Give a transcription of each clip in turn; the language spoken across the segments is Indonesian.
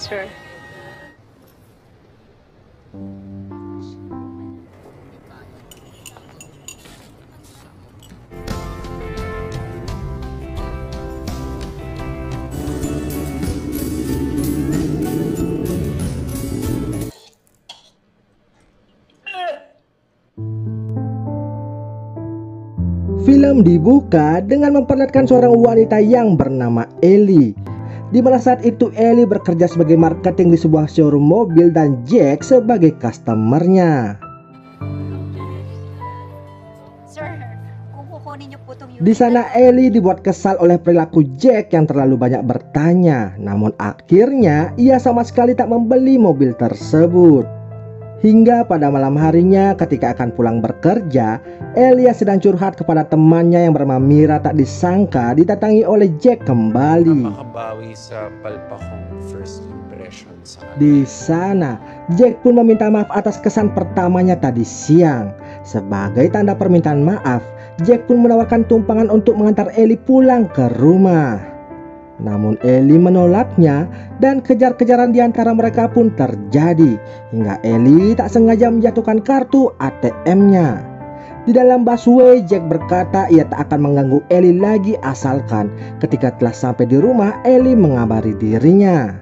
sir. Film dibuka dengan memperlihatkan seorang wanita yang bernama Ellie, di mana saat itu Ellie bekerja sebagai marketing di sebuah showroom mobil dan Jack sebagai customernya. Sir, kung kukunin niyo po itong unit. Di sana Ellie dibuat kesal oleh perilaku Jack yang terlalu banyak bertanya, namun akhirnya ia sama sekali tak membeli mobil tersebut. Hingga pada malam harinya ketika akan pulang bekerja, Ellie yang sedang curhat kepada temannya yang bernama Mira tak disangka didatangi oleh Jack kembali. Makabawi sa palpakong first impression sa kanya. Di sana, Jack pun meminta maaf atas kesan pertamanya tadi siang. Sebagai tanda permintaan maaf, Jack pun menawarkan tumpangan untuk mengantar Ellie pulang ke rumah. Namun Ellie menolaknya dan kejar-kejaran di antara mereka pun terjadi hingga Ellie tak sengaja menjatuhkan kartu ATM-nya. Di dalam busway, Jack berkata ia tak akan mengganggu Ellie lagi asalkan ketika telah sampai di rumah Ellie mengabari dirinya.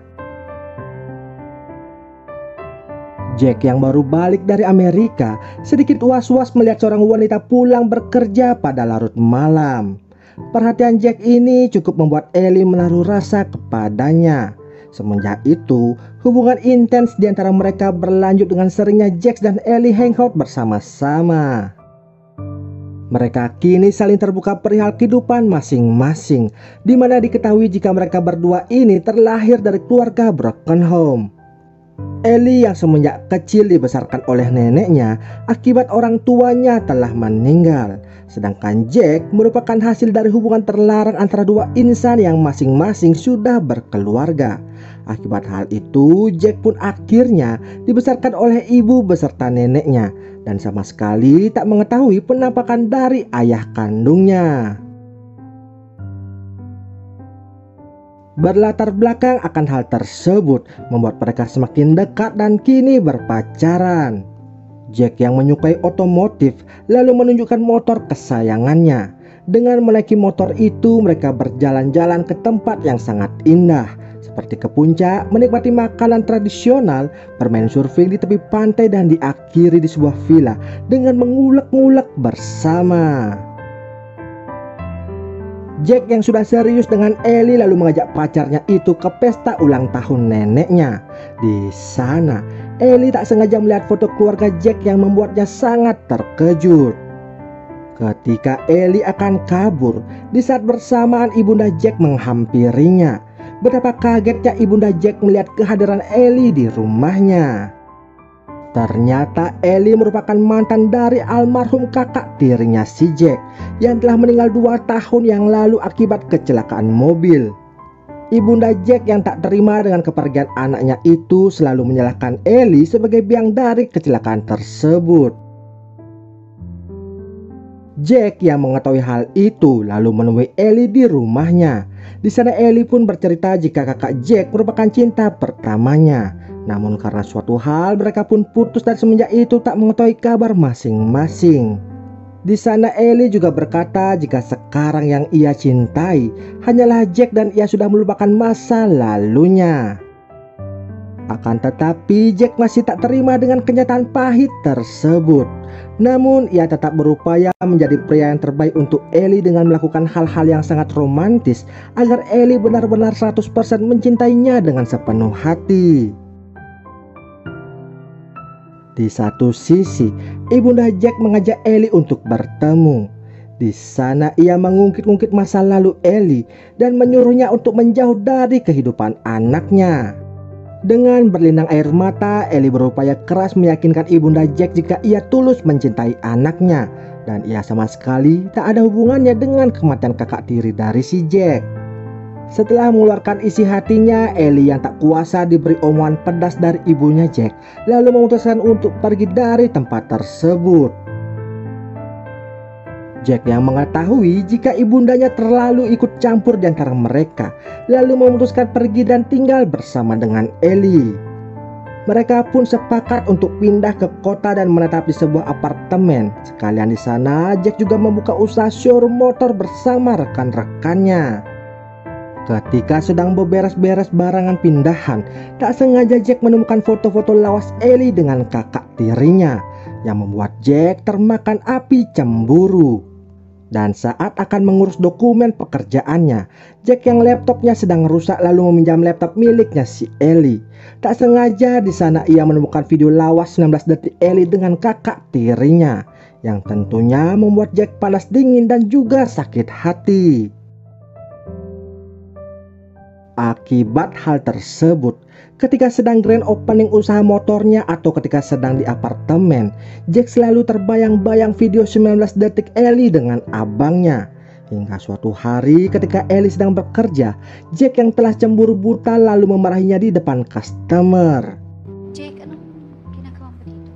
Jack yang baru balik dari Amerika sedikit was-was melihat seorang wanita pulang bekerja pada larut malam. Perhatian Jack ini cukup membuat Ellie menaruh rasa kepadanya. Semenjak itu, hubungan intens di antara mereka berlanjut dengan seringnya Jack dan Ellie hangout bersama-sama. Mereka kini saling terbuka perihal kehidupan masing-masing, di mana diketahui jika mereka berdua ini terlahir dari keluarga broken home. Ellie yang semenjak kecil dibesarkan oleh neneknya akibat orang tuanya telah meninggal. Sedangkan Jack merupakan hasil dari hubungan terlarang antara dua insan yang masing-masing sudah berkeluarga. Akibat hal itu, Jack pun akhirnya dibesarkan oleh ibu beserta neneknya dan sama sekali tak mengetahui penampakan dari ayah kandungnya. Berlatar belakang akan hal tersebut membuat mereka semakin dekat dan kini berpacaran. Jack yang menyukai otomotif lalu menunjukkan motor kesayangannya. Dengan menaiki motor itu mereka berjalan-jalan ke tempat yang sangat indah, seperti ke puncak, menikmati makanan tradisional, bermain surfing di tepi pantai dan diakhiri di sebuah villa dengan mengulek-ngulek bersama. Jack yang sudah serius dengan Ellie lalu mengajak pacarnya itu ke pesta ulang tahun neneknya. Di sana, Ellie tak sengaja melihat foto keluarga Jack yang membuatnya sangat terkejut. Ketika Ellie akan kabur, di saat bersamaan ibunda Jack menghampirinya. Betapa kagetnya ibunda Jack melihat kehadiran Ellie di rumahnya. Ternyata Ellie merupakan mantan dari almarhum kakak tirinya si Jack yang telah meninggal 2 tahun yang lalu akibat kecelakaan mobil. Ibunda Jack yang tak terima dengan kepergian anaknya itu selalu menyalahkan Ellie sebagai biang dari kecelakaan tersebut. Jack yang mengetahui hal itu lalu menemui Ellie di rumahnya. Di sana Ellie pun bercerita jika kakak Jack merupakan cinta pertamanya. Namun karena suatu hal mereka pun putus dan semenjak itu tak mengetahui kabar masing-masing. Di sana Ellie juga berkata jika sekarang yang ia cintai hanyalah Jack dan ia sudah melupakan masa lalunya. Akan tetapi Jack masih tak terima dengan kenyataan pahit tersebut. Namun ia tetap berupaya menjadi pria yang terbaik untuk Ellie dengan melakukan hal-hal yang sangat romantis agar Ellie benar-benar 100% mencintainya dengan sepenuh hati. Di satu sisi, ibunda Jack mengajak Ellie untuk bertemu. Di sana ia mengungkit-ungkit masa lalu Ellie dan menyuruhnya untuk menjauh dari kehidupan anaknya. Dengan berlinang air mata, Ellie berupaya keras meyakinkan ibunda Jack jika ia tulus mencintai anaknya dan ia sama sekali tak ada hubungannya dengan kematian kakak tiri dari si Jack. Setelah mengeluarkan isi hatinya, Ellie yang tak kuasa diberi omongan pedas dari ibunya Jack lalu memutuskan untuk pergi dari tempat tersebut. Jack yang mengetahui jika ibundanya terlalu ikut campur di antara mereka, lalu memutuskan pergi dan tinggal bersama dengan Ellie. Mereka pun sepakat untuk pindah ke kota dan menetap di sebuah apartemen. Sekalian di sana, Jack juga membuka usaha showroom motor bersama rekan-rekannya. Ketika sedang beberes-beres barangan pindahan, tak sengaja Jack menemukan foto-foto lawas Ellie dengan kakak tirinya, yang membuat Jack termakan api cemburu. Dan saat akan mengurus dokumen pekerjaannya, Jack yang laptopnya sedang rusak lalu meminjam laptop miliknya si Ellie. Tak sengaja di sana ia menemukan video lawas 19 detik Ellie dengan kakak tirinya, yang tentunya membuat Jack panas dingin dan juga sakit hati. Akibat hal tersebut, ketika sedang grand opening usaha motornya atau ketika sedang di apartemen, Jack selalu terbayang-bayang video 19 detik Ellie dengan abangnya. Hingga suatu hari ketika Ellie sedang bekerja, Jack yang telah cemburu buta lalu memarahinya di depan customer. Jake, anong ginagawa mo dito?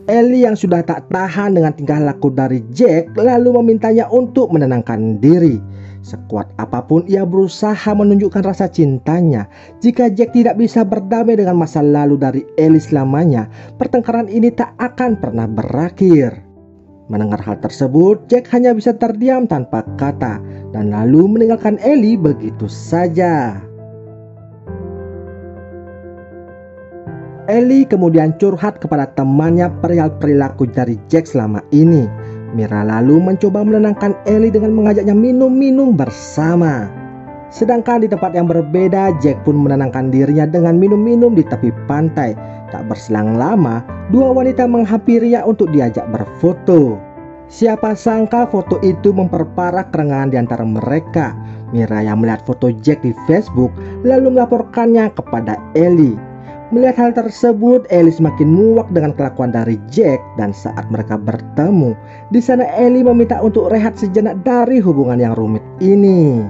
Ellie yang sudah tak tahan dengan tingkah laku dari Jack lalu memintanya untuk menenangkan diri. Sekuat apapun ia berusaha menunjukkan rasa cintanya. Jika Jack tidak bisa berdamai dengan masa lalu dari Ellie selamanya, pertengkaran ini tak akan pernah berakhir. Mendengar hal tersebut, Jack hanya bisa terdiam tanpa kata dan lalu meninggalkan Ellie begitu saja. Ellie kemudian curhat kepada temannya perihal perilaku dari Jack selama ini. Mira lalu mencoba menenangkan Ellie dengan mengajaknya minum-minum bersama. Sedangkan di tempat yang berbeda, Jack pun menenangkan dirinya dengan minum-minum di tepi pantai. Tak berselang lama, dua wanita menghampirinya untuk diajak berfoto. Siapa sangka foto itu memperparah kerengangan di antara mereka. Mira yang melihat foto Jack di Facebook lalu melaporkannya kepada Ellie. Melihat hal tersebut, Ellie semakin muak dengan kelakuan dari Jack dan saat mereka bertemu, di sana Ellie meminta untuk rehat sejenak dari hubungan yang rumit ini.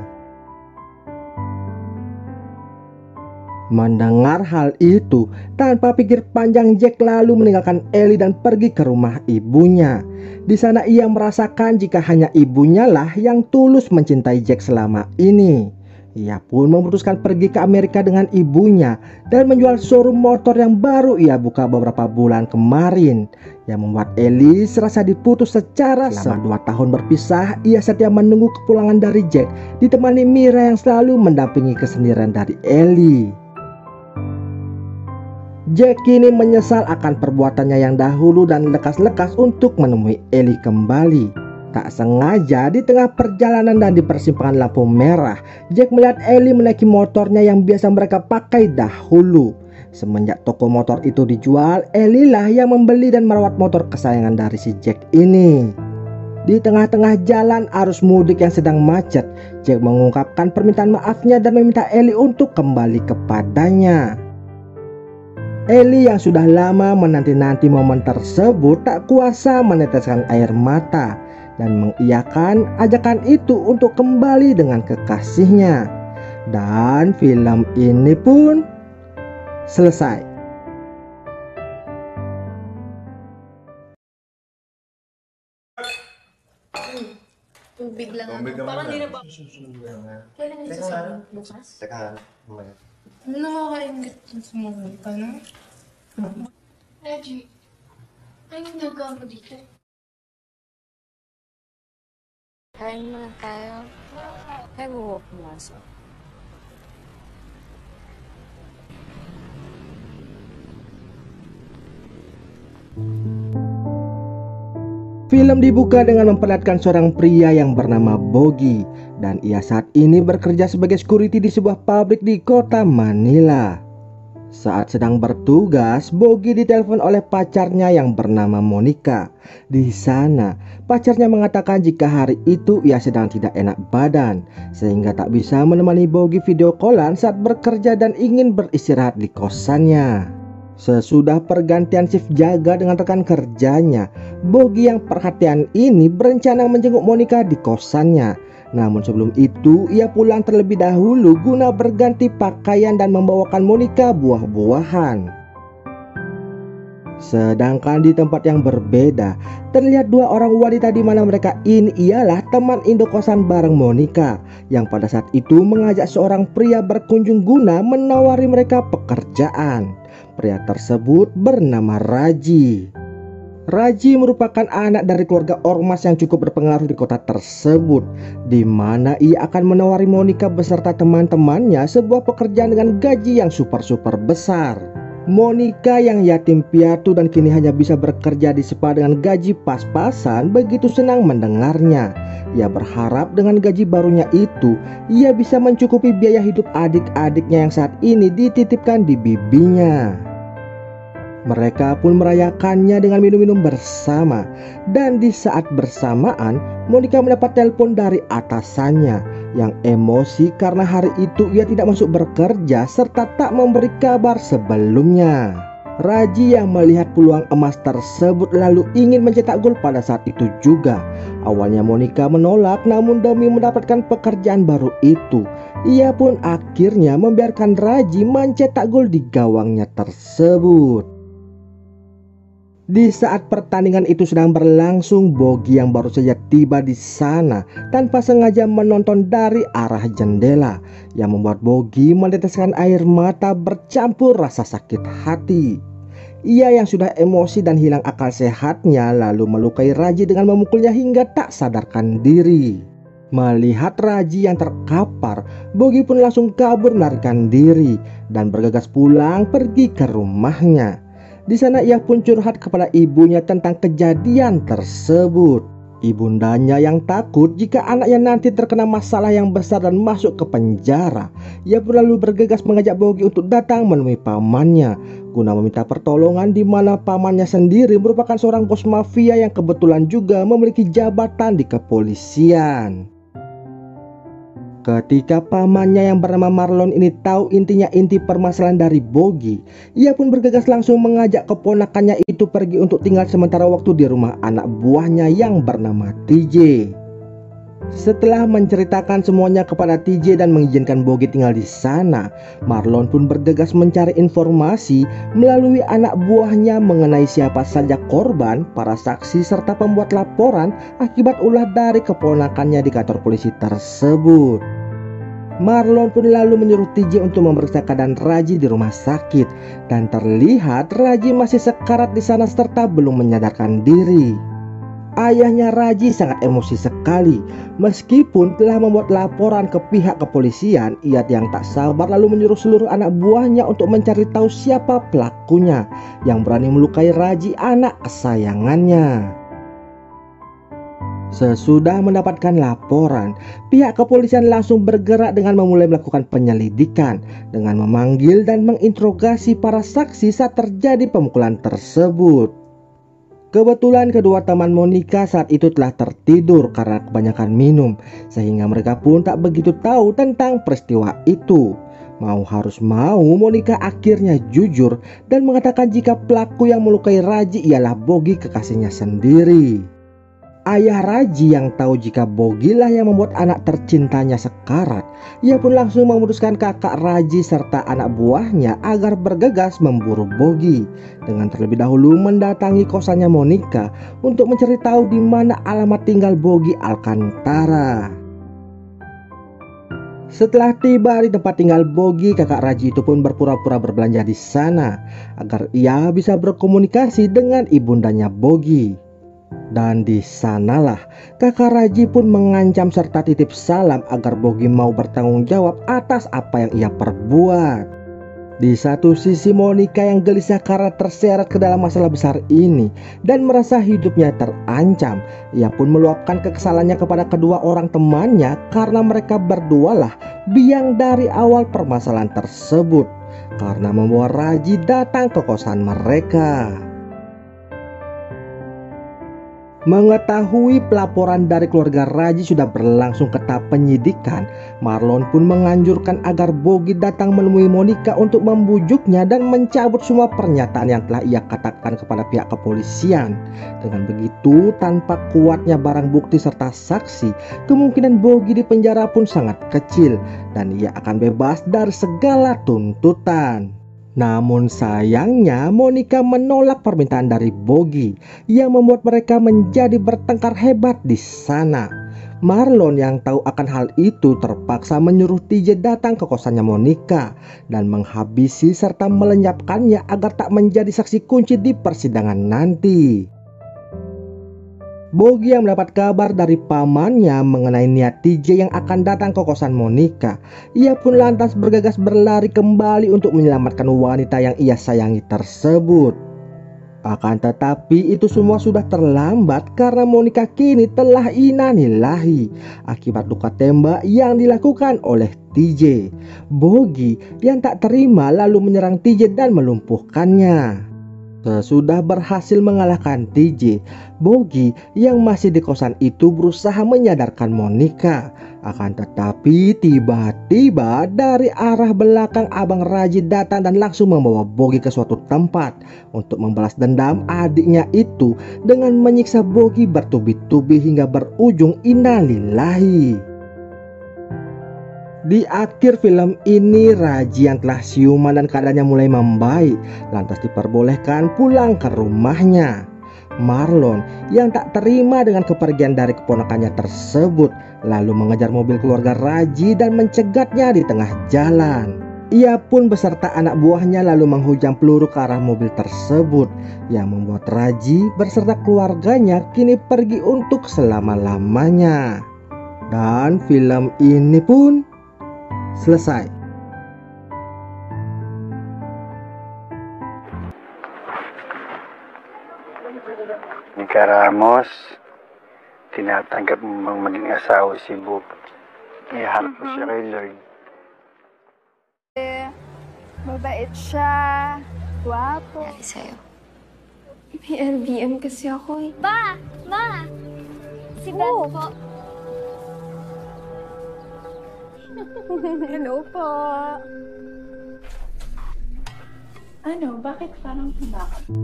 Mendengar hal itu, tanpa pikir panjang Jack lalu meninggalkan Ellie dan pergi ke rumah ibunya. Di sana ia merasakan jika hanya ibunya lah yang tulus mencintai Jack selama ini. Ia pun memutuskan pergi ke Amerika dengan ibunya dan menjual showroom motor yang baru ia buka beberapa bulan kemarin, yang membuat Ellie serasa diputus secara selama 2 tahun berpisah. Ia setia menunggu kepulangan dari Jack, ditemani Mira yang selalu mendampingi kesendirian dari Ellie. Jack kini menyesal akan perbuatannya yang dahulu dan lekas-lekas untuk menemui Ellie kembali. Tak sengaja di tengah perjalanan dan di persimpangan lampu merah, Jack melihat Ellie menaiki motornya yang biasa mereka pakai dahulu. Semenjak toko motor itu dijual, Ellie lah yang membeli dan merawat motor kesayangan dari si Jack ini. Di tengah-tengah jalan arus mudik yang sedang macet, Jack mengungkapkan permintaan maafnya dan meminta Ellie untuk kembali kepadanya. Ellie yang sudah lama menanti-nanti momen tersebut tak kuasa meneteskan air mata dan mengiyakan ajakan itu untuk kembali dengan kekasihnya. Dan film ini pun selesai. Tubig lang ako. Tubig naman Parang na. di na ba? Susunod na nga. Kailan yung Teka susunod? nga. Bukas? Teka, mamaya. Ano nakakaingit yung sumulog ka, no? Reggie, anong nagawa mo dito? Kain muna tayo. Kaya buwok pumasok. Film dibuka dengan memperlihatkan seorang pria yang bernama Bogi, dan ia saat ini bekerja sebagai security di sebuah pabrik di kota Manila. Saat sedang bertugas, Bogi ditelepon oleh pacarnya yang bernama Monica. Di sana, pacarnya mengatakan jika hari itu ia sedang tidak enak badan, sehingga tak bisa menemani Bogi video callan saat bekerja dan ingin beristirahat di kosannya. Sesudah pergantian shift jaga dengan rekan kerjanya, Bogi yang perhatian ini berencana menjenguk Monica di kosannya. Namun sebelum itu ia pulang terlebih dahulu guna berganti pakaian dan membawakan Monica buah-buahan. Sedangkan di tempat yang berbeda, terlihat dua orang wanita di mana mereka ini ialah teman indokosan bareng Monica yang pada saat itu mengajak seorang pria berkunjung guna menawari mereka pekerjaan. Pria tersebut bernama Raji. Raji merupakan anak dari keluarga ormas yang cukup berpengaruh di kota tersebut, di mana ia akan menawari Monica beserta teman-temannya sebuah pekerjaan dengan gaji yang super besar. Monica yang yatim piatu dan kini hanya bisa bekerja di spa dengan gaji pas-pasan begitu senang mendengarnya. Ia berharap dengan gaji barunya itu ia bisa mencukupi biaya hidup adik-adiknya yang saat ini dititipkan di bibinya. Mereka pun merayakannya dengan minum-minum bersama. Dan di saat bersamaan, Monica mendapat telepon dari atasannya yang emosi karena hari itu ia tidak masuk bekerja serta tak memberi kabar sebelumnya. Raji yang melihat peluang emas tersebut lalu ingin mencetak gol pada saat itu juga. Awalnya Monica menolak, namun demi mendapatkan pekerjaan baru itu, ia pun akhirnya membiarkan Raji mencetak gol di gawangnya tersebut. Di saat pertandingan itu sedang berlangsung, Bogi yang baru saja tiba di sana tanpa sengaja menonton dari arah jendela yang membuat Bogi meneteskan air mata bercampur rasa sakit hati. Ia yang sudah emosi dan hilang akal sehatnya lalu melukai Raji dengan memukulnya hingga tak sadarkan diri. Melihat Raji yang terkapar, Bogi pun langsung kabur melarikan diri dan bergegas pulang pergi ke rumahnya. Di sana ia pun curhat kepada ibunya tentang kejadian tersebut. Ibundanya yang takut jika anaknya nanti terkena masalah yang besar dan masuk ke penjara. Ia pun lalu bergegas mengajak Bogi untuk datang menemui pamannya guna meminta pertolongan, di mana pamannya sendiri merupakan seorang bos mafia yang kebetulan juga memiliki jabatan di kepolisian. Ketika pamannya yang bernama Marlon ini tahu inti permasalahan dari Bogi, ia pun bergegas langsung mengajak keponakannya itu pergi untuk tinggal sementara waktu di rumah anak buahnya yang bernama TJ. Setelah menceritakan semuanya kepada TJ dan mengizinkan Bogi tinggal di sana, Marlon pun bergegas mencari informasi melalui anak buahnya mengenai siapa saja korban, para saksi serta pembuat laporan akibat ulah dari keponakannya di kantor polisi tersebut. Marlon pun lalu menyuruh TJ untuk memeriksa keadaan Raji di rumah sakit dan terlihat Raji masih sekarat di sana serta belum menyadarkan diri. Ayahnya Raji sangat emosi sekali. Meskipun telah membuat laporan ke pihak kepolisian, ia yang tak sabar lalu menyuruh seluruh anak buahnya untuk mencari tahu siapa pelakunya yang berani melukai Raji, anak kesayangannya. Sesudah mendapatkan laporan, pihak kepolisian langsung bergerak dengan memulai melakukan penyelidikan dengan memanggil dan menginterogasi para saksi saat terjadi pemukulan tersebut. Kebetulan kedua teman Monica saat itu telah tertidur karena kebanyakan minum, sehingga mereka pun tak begitu tahu tentang peristiwa itu. Mau harus mau, Monica akhirnya jujur dan mengatakan jika pelaku yang melukai Raji ialah Bogi, kekasihnya sendiri. Ayah Raji yang tahu jika Bogi lah yang membuat anak tercintanya sekarat, ia pun langsung memutuskan kakak Raji serta anak buahnya agar bergegas memburu Bogi dengan terlebih dahulu mendatangi kosannya Monica untuk mencari tahu di mana alamat tinggal Bogi Alcantara. Setelah tiba di tempat tinggal Bogi, kakak Raji itu pun berpura-pura berbelanja di sana agar ia bisa berkomunikasi dengan ibundanya Bogi. Dan di sanalah kakak Raji pun mengancam serta titip salam agar Bogi mau bertanggung jawab atas apa yang ia perbuat. Di satu sisi Monica yang gelisah karena terseret ke dalam masalah besar ini dan merasa hidupnya terancam. Ia pun meluapkan kekesalannya kepada kedua orang temannya karena mereka berdualah biang dari awal permasalahan tersebut karena membawa Raji datang ke kosan mereka. Mengetahui pelaporan dari keluarga Raji sudah berlangsung ke tahap penyidikan, Marlon pun menganjurkan agar Bogi datang menemui Monica untuk membujuknya dan mencabut semua pernyataan yang telah ia katakan kepada pihak kepolisian. Dengan begitu, tanpa kuatnya barang bukti serta saksi, kemungkinan Bogi di penjara pun sangat kecil dan ia akan bebas dari segala tuntutan. Namun sayangnya Monica menolak permintaan dari Bogi yang membuat mereka menjadi bertengkar hebat di sana. Marlon yang tahu akan hal itu terpaksa menyuruh TJ datang ke kosannya Monica dan menghabisi serta melenyapkannya agar tak menjadi saksi kunci di persidangan nanti. Bogi yang mendapat kabar dari pamannya mengenai niat TJ yang akan datang ke kosan Monica, ia pun lantas bergegas berlari kembali untuk menyelamatkan wanita yang ia sayangi tersebut. Akan tetapi itu semua sudah terlambat karena Monica kini telah inanilahi akibat luka tembak yang dilakukan oleh TJ. Bogi yang tak terima lalu menyerang TJ dan melumpuhkannya. Sesudah berhasil mengalahkan TJ, Bogi yang masih di kosan itu berusaha menyadarkan Monica. Akan tetapi tiba-tiba dari arah belakang Abang Raji datang dan langsung membawa Bogi ke suatu tempat untuk membalas dendam adiknya itu dengan menyiksa Bogi bertubi-tubi hingga berujung innalillahi. Di akhir film ini Raji yang telah siuman dan keadaannya mulai membaik lantas diperbolehkan pulang ke rumahnya. Marlon yang tak terima dengan kepergian dari keponakannya tersebut lalu mengejar mobil keluarga Raji dan mencegatnya di tengah jalan. Ia pun beserta anak buahnya lalu menghujam peluru ke arah mobil tersebut yang membuat Raji beserta keluarganya kini pergi untuk selama-lamanya. Dan film ini pun selesai. Nika Ramos tinatanggap mong maging asawa si Bob. Iharap ko siya kay Lord. Mabait siya. Guwapo. Dahil sa'yo. May LBM kasi ako eh. Pa! Ma! Si Beth po. Hello po. Ano, bakit parang bakit?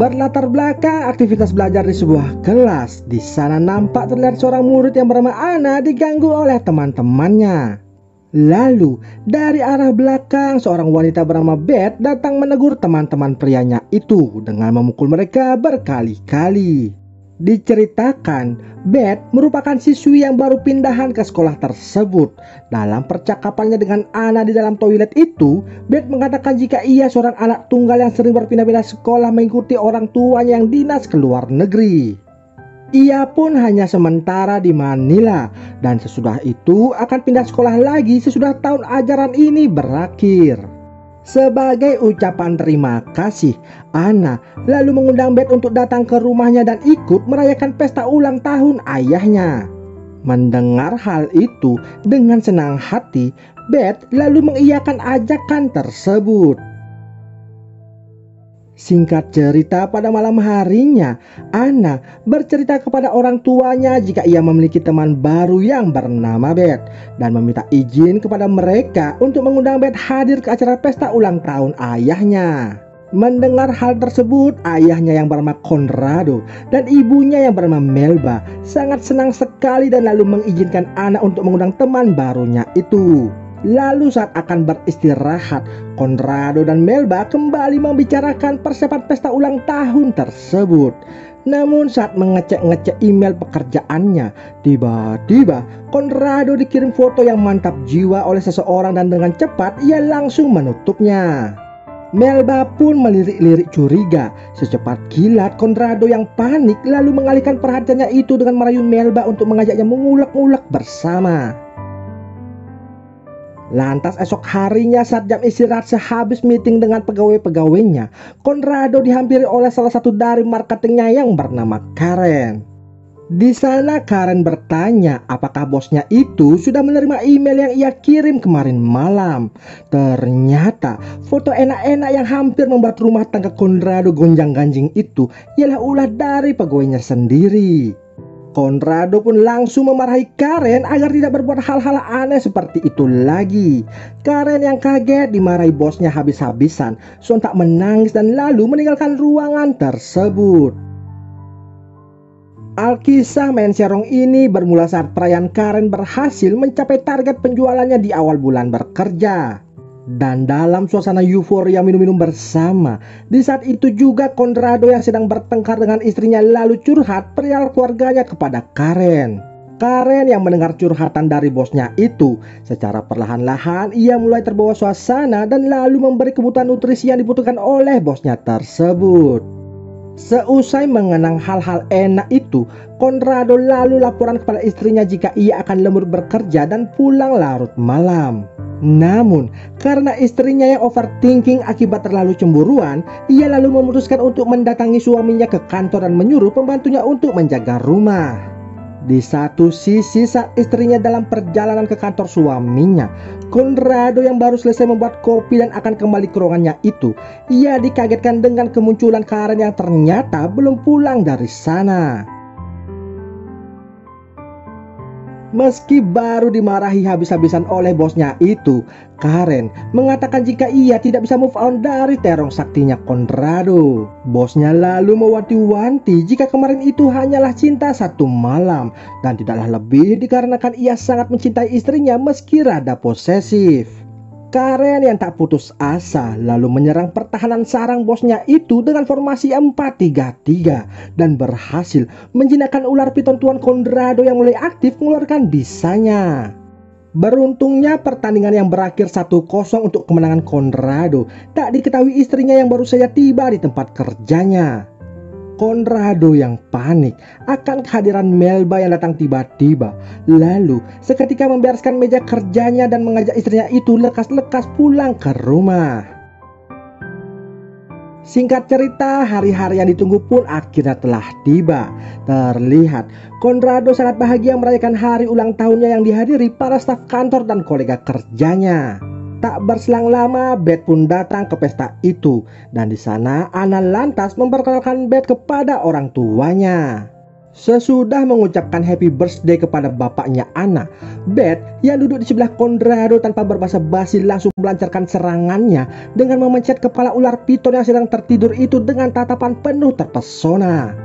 Berlatar belakang aktivitas belajar di sebuah kelas. Di sana nampak terlihat seorang murid yang bernama Ana diganggu oleh teman-temannya. Lalu dari arah belakang seorang wanita bernama Beth datang menegur teman-teman prianya itu dengan memukul mereka berkali-kali. Diceritakan, Beth merupakan siswi yang baru pindahan ke sekolah tersebut. Dalam percakapannya dengan Ana di dalam toilet itu, Beth mengatakan jika ia seorang anak tunggal yang sering berpindah-pindah sekolah mengikuti orang tuanya yang dinas ke luar negeri. Ia pun hanya sementara di Manila dan sesudah itu akan pindah sekolah lagi sesudah tahun ajaran ini berakhir. Sebagai ucapan terima kasih, Ana lalu mengundang Beth untuk datang ke rumahnya dan ikut merayakan pesta ulang tahun ayahnya. Mendengar hal itu dengan senang hati, Beth lalu mengiyakan ajakan tersebut. Singkat cerita, pada malam harinya Ana bercerita kepada orang tuanya jika ia memiliki teman baru yang bernama Beth dan meminta izin kepada mereka untuk mengundang Beth hadir ke acara pesta ulang tahun ayahnya. Mendengar hal tersebut, ayahnya yang bernama Conrado dan ibunya yang bernama Melba sangat senang sekali dan lalu mengizinkan Ana untuk mengundang teman barunya itu. Lalu saat akan beristirahat, Conrado dan Melba kembali membicarakan persiapan pesta ulang tahun tersebut. Namun saat mengecek-ngecek email pekerjaannya, tiba-tiba Conrado dikirim foto yang mantap jiwa oleh seseorang dan dengan cepat ia langsung menutupnya. Melba pun melirik-lirik curiga. Secepat kilat Conrado yang panik lalu mengalihkan perhatiannya itu dengan merayu Melba untuk mengajaknya mengulek-ulek bersama. Lantas esok harinya saat jam istirahat sehabis meeting dengan pegawai-pegawainya, Conrado dihampiri oleh salah satu dari marketingnya yang bernama Karen. Di sana Karen bertanya apakah bosnya itu sudah menerima email yang ia kirim kemarin malam. Ternyata foto enak-enak yang hampir membuat rumah tangga Conrado gonjang-ganjing itu ialah ulah dari pegawainya sendiri. Conrado pun langsung memarahi Karen agar tidak berbuat hal-hal aneh seperti itu lagi. Karen yang kaget dimarahi bosnya habis-habisan, sontak menangis dan lalu meninggalkan ruangan tersebut. Alkisah main serong ini bermula saat perayaan Karen berhasil mencapai target penjualannya di awal bulan bekerja. Dan dalam suasana euforia minum-minum bersama, di saat itu juga Conrado yang sedang bertengkar dengan istrinya lalu curhat perihal keluarganya kepada Karen. Karen yang mendengar curhatan dari bosnya itu, secara perlahan-lahan ia mulai terbawa suasana dan lalu memberi kebutuhan nutrisi yang dibutuhkan oleh bosnya tersebut. Seusai mengenang hal-hal enak itu, Conrado lalu laporan kepada istrinya jika ia akan lembur bekerja dan pulang larut malam. Namun, karena istrinya yang overthinking akibat terlalu cemburuan, ia lalu memutuskan untuk mendatangi suaminya ke kantor dan menyuruh pembantunya untuk menjaga rumah. Di satu sisi saat istrinya dalam perjalanan ke kantor suaminya, Conrado yang baru selesai membuat kopi dan akan kembali ke ruangannya itu, ia dikagetkan dengan kemunculan Karen yang ternyata belum pulang dari sana. Meski baru dimarahi habis-habisan oleh bosnya itu, Karen mengatakan jika ia tidak bisa move on dari terong saktinya Conrado. Bosnya lalu mewanti-wanti jika kemarin itu hanyalah cinta satu malam dan tidaklah lebih dikarenakan ia sangat mencintai istrinya meski rada posesif. Karen yang tak putus asa lalu menyerang pertahanan sarang bosnya itu dengan formasi 4-3-3 dan berhasil menjinakkan ular piton tuan Conrado yang mulai aktif mengeluarkan bisanya. Beruntungnya pertandingan yang berakhir 1-0 untuk kemenangan Conrado tak diketahui istrinya yang baru saja tiba di tempat kerjanya. Conrado yang panik akan kehadiran Melba yang datang tiba-tiba, lalu seketika membereskan meja kerjanya dan mengajak istrinya itu lekas-lekas pulang ke rumah. Singkat cerita, hari-hari yang ditunggu pun akhirnya telah tiba. Terlihat Conrado sangat bahagia merayakan hari ulang tahunnya yang dihadiri para staf kantor dan kolega kerjanya. Tak berselang lama, Beth pun datang ke pesta itu, dan di sana Anna lantas memperkenalkan Beth kepada orang tuanya. Sesudah mengucapkan happy birthday kepada bapaknya Anna, Beth yang duduk di sebelah Conrado tanpa berbasa-basi langsung melancarkan serangannya dengan memencet kepala ular piton yang sedang tertidur itu dengan tatapan penuh terpesona.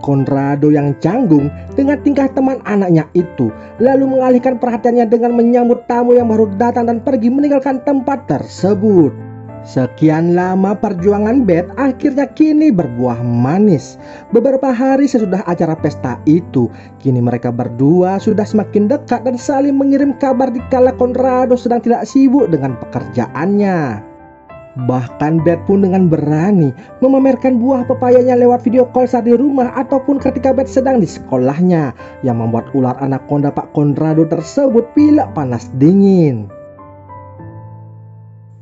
Conrado yang canggung dengan tingkah teman anaknya itu lalu mengalihkan perhatiannya dengan menyambut tamu yang baru datang dan pergi meninggalkan tempat tersebut. Sekian lama perjuangan Beth akhirnya kini berbuah manis. Beberapa hari sesudah acara pesta itu, kini mereka berdua sudah semakin dekat dan saling mengirim kabar dikala Conrado sedang tidak sibuk dengan pekerjaannya. Bahkan Beth pun dengan berani memamerkan buah pepayanya lewat video call saat di rumah ataupun ketika Beth sedang di sekolahnya, yang membuat ular anaconda Pak Conrado tersebut pilek panas dingin.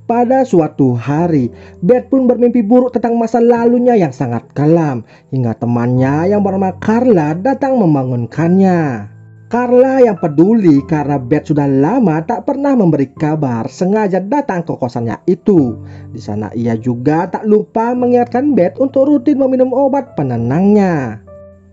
Pada suatu hari, Beth pun bermimpi buruk tentang masa lalunya yang sangat kelam, hingga temannya yang bernama Carla datang membangunkannya. Carla yang peduli karena Beth sudah lama tak pernah memberi kabar sengaja datang ke kosannya itu. Di sana ia juga tak lupa mengingatkan Beth untuk rutin meminum obat penenangnya.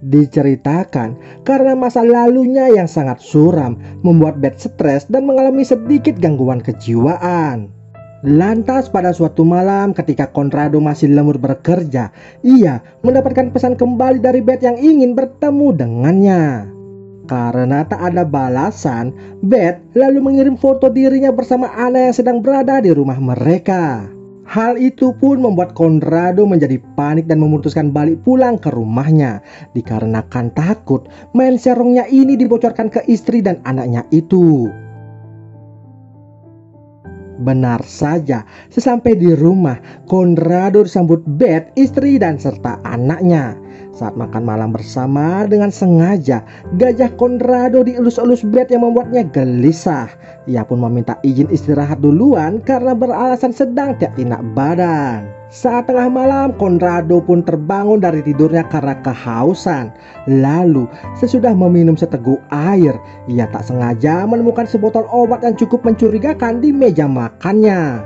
Diceritakan karena masa lalunya yang sangat suram membuat Beth stres dan mengalami sedikit gangguan kejiwaan. Lantas pada suatu malam ketika Conrado masih lembur bekerja, ia mendapatkan pesan kembali dari Beth yang ingin bertemu dengannya. Karena tak ada balasan, Beth lalu mengirim foto dirinya bersama Anna yang sedang berada di rumah mereka. Hal itu pun membuat Conrado menjadi panik dan memutuskan balik pulang ke rumahnya, dikarenakan takut main serongnya ini dibocorkan ke istri dan anaknya itu. Benar saja, sesampai di rumah, Conrado disambut Beth, istri dan serta anaknya. Saat makan malam bersama, dengan sengaja gajah Conrado dielus-elus Beth yang membuatnya gelisah. Ia pun meminta izin istirahat duluan karena beralasan sedang tidak enak badan. Saat tengah malam, Conrado pun terbangun dari tidurnya karena kehausan. Lalu, sesudah meminum seteguk air, ia tak sengaja menemukan sebotol obat yang cukup mencurigakan di meja makannya.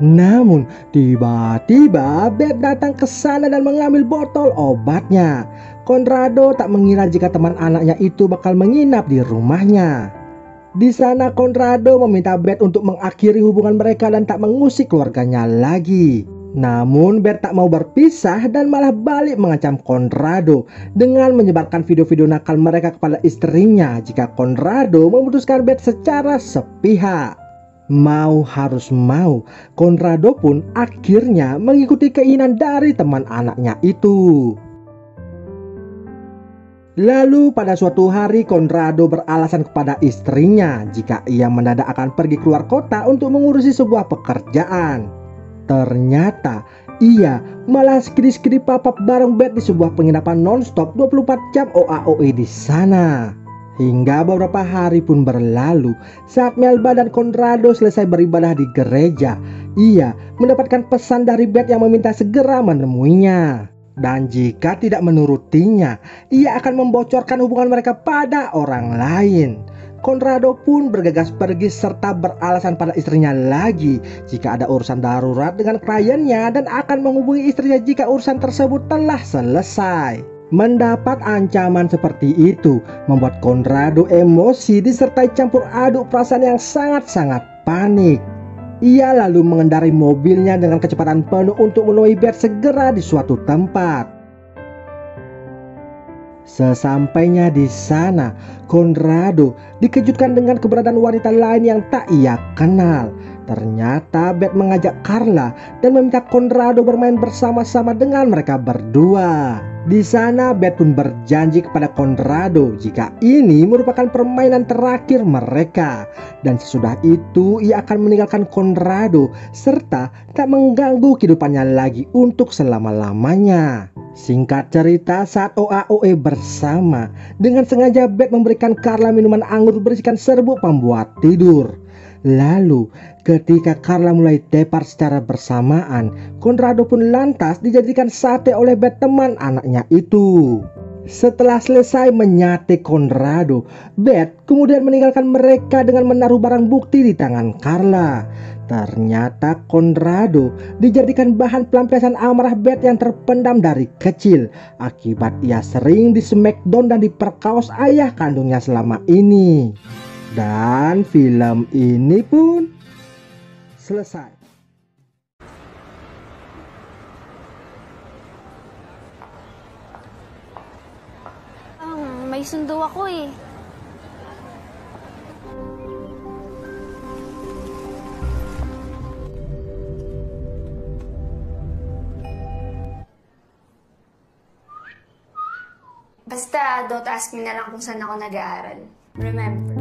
Namun, tiba-tiba Beth datang ke sana dan mengambil botol obatnya. Conrado tak mengira jika teman anaknya itu bakal menginap di rumahnya. Di sana, Conrado meminta Beth untuk mengakhiri hubungan mereka dan tak mengusik keluarganya lagi. Namun Beth tak mau berpisah dan malah balik mengancam Conrado dengan menyebarkan video-video nakal mereka kepada istrinya jika Conrado memutuskan Beth secara sepihak. Mau harus mau, Conrado pun akhirnya mengikuti keinginan dari teman anaknya itu. Lalu pada suatu hari Conrado beralasan kepada istrinya jika ia mendadak akan pergi keluar kota untuk mengurusi sebuah pekerjaan. Ternyata ia malah skidi-skidi papap bareng Beth di sebuah penginapan non-stop 24 jam OAOE di sana. Hingga beberapa hari pun berlalu, saat Melba dan Conrado selesai beribadah di gereja, ia mendapatkan pesan dari Beth yang meminta segera menemuinya. Dan jika tidak menurutinya, ia akan membocorkan hubungan mereka pada orang lain. Conrado pun bergegas pergi serta beralasan pada istrinya lagi jika ada urusan darurat dengan kliennya dan akan menghubungi istrinya jika urusan tersebut telah selesai. Mendapat ancaman seperti itu membuat Conrado emosi disertai campur aduk perasaan yang sangat-sangat panik. Ia lalu mengendarai mobilnya dengan kecepatan penuh untuk menemui Beth segera di suatu tempat. Sesampainya di sana, Conrado dikejutkan dengan keberadaan wanita lain yang tak ia kenal. Ternyata Beth mengajak Carla dan meminta Conrado bermain bersama-sama dengan mereka berdua. Di sana Beth pun berjanji kepada Conrado jika ini merupakan permainan terakhir mereka. Dan sesudah itu ia akan meninggalkan Conrado serta tak mengganggu kehidupannya lagi untuk selama-lamanya. Singkat cerita, saat OAOE bersama, dengan sengaja Beth memberikan Carla minuman anggur berisikan serbuk pembuat tidur. Lalu ketika Carla mulai tepar secara bersamaan, Conrado pun lantas dijadikan sate oleh Beth teman anaknya itu. Setelah selesai menyate Conrado, Beth kemudian meninggalkan mereka dengan menaruh barang bukti di tangan Carla. Ternyata Conrado dijadikan bahan pelampiasan amarah Beth yang terpendam dari kecil akibat ia sering di smackdown dan diperkaos ayah kandungnya selama ini. Dan film ini pun selesai. May sundo ako eh. Basta, don't ask me na lang kung saan ako nag-aaral. Remember.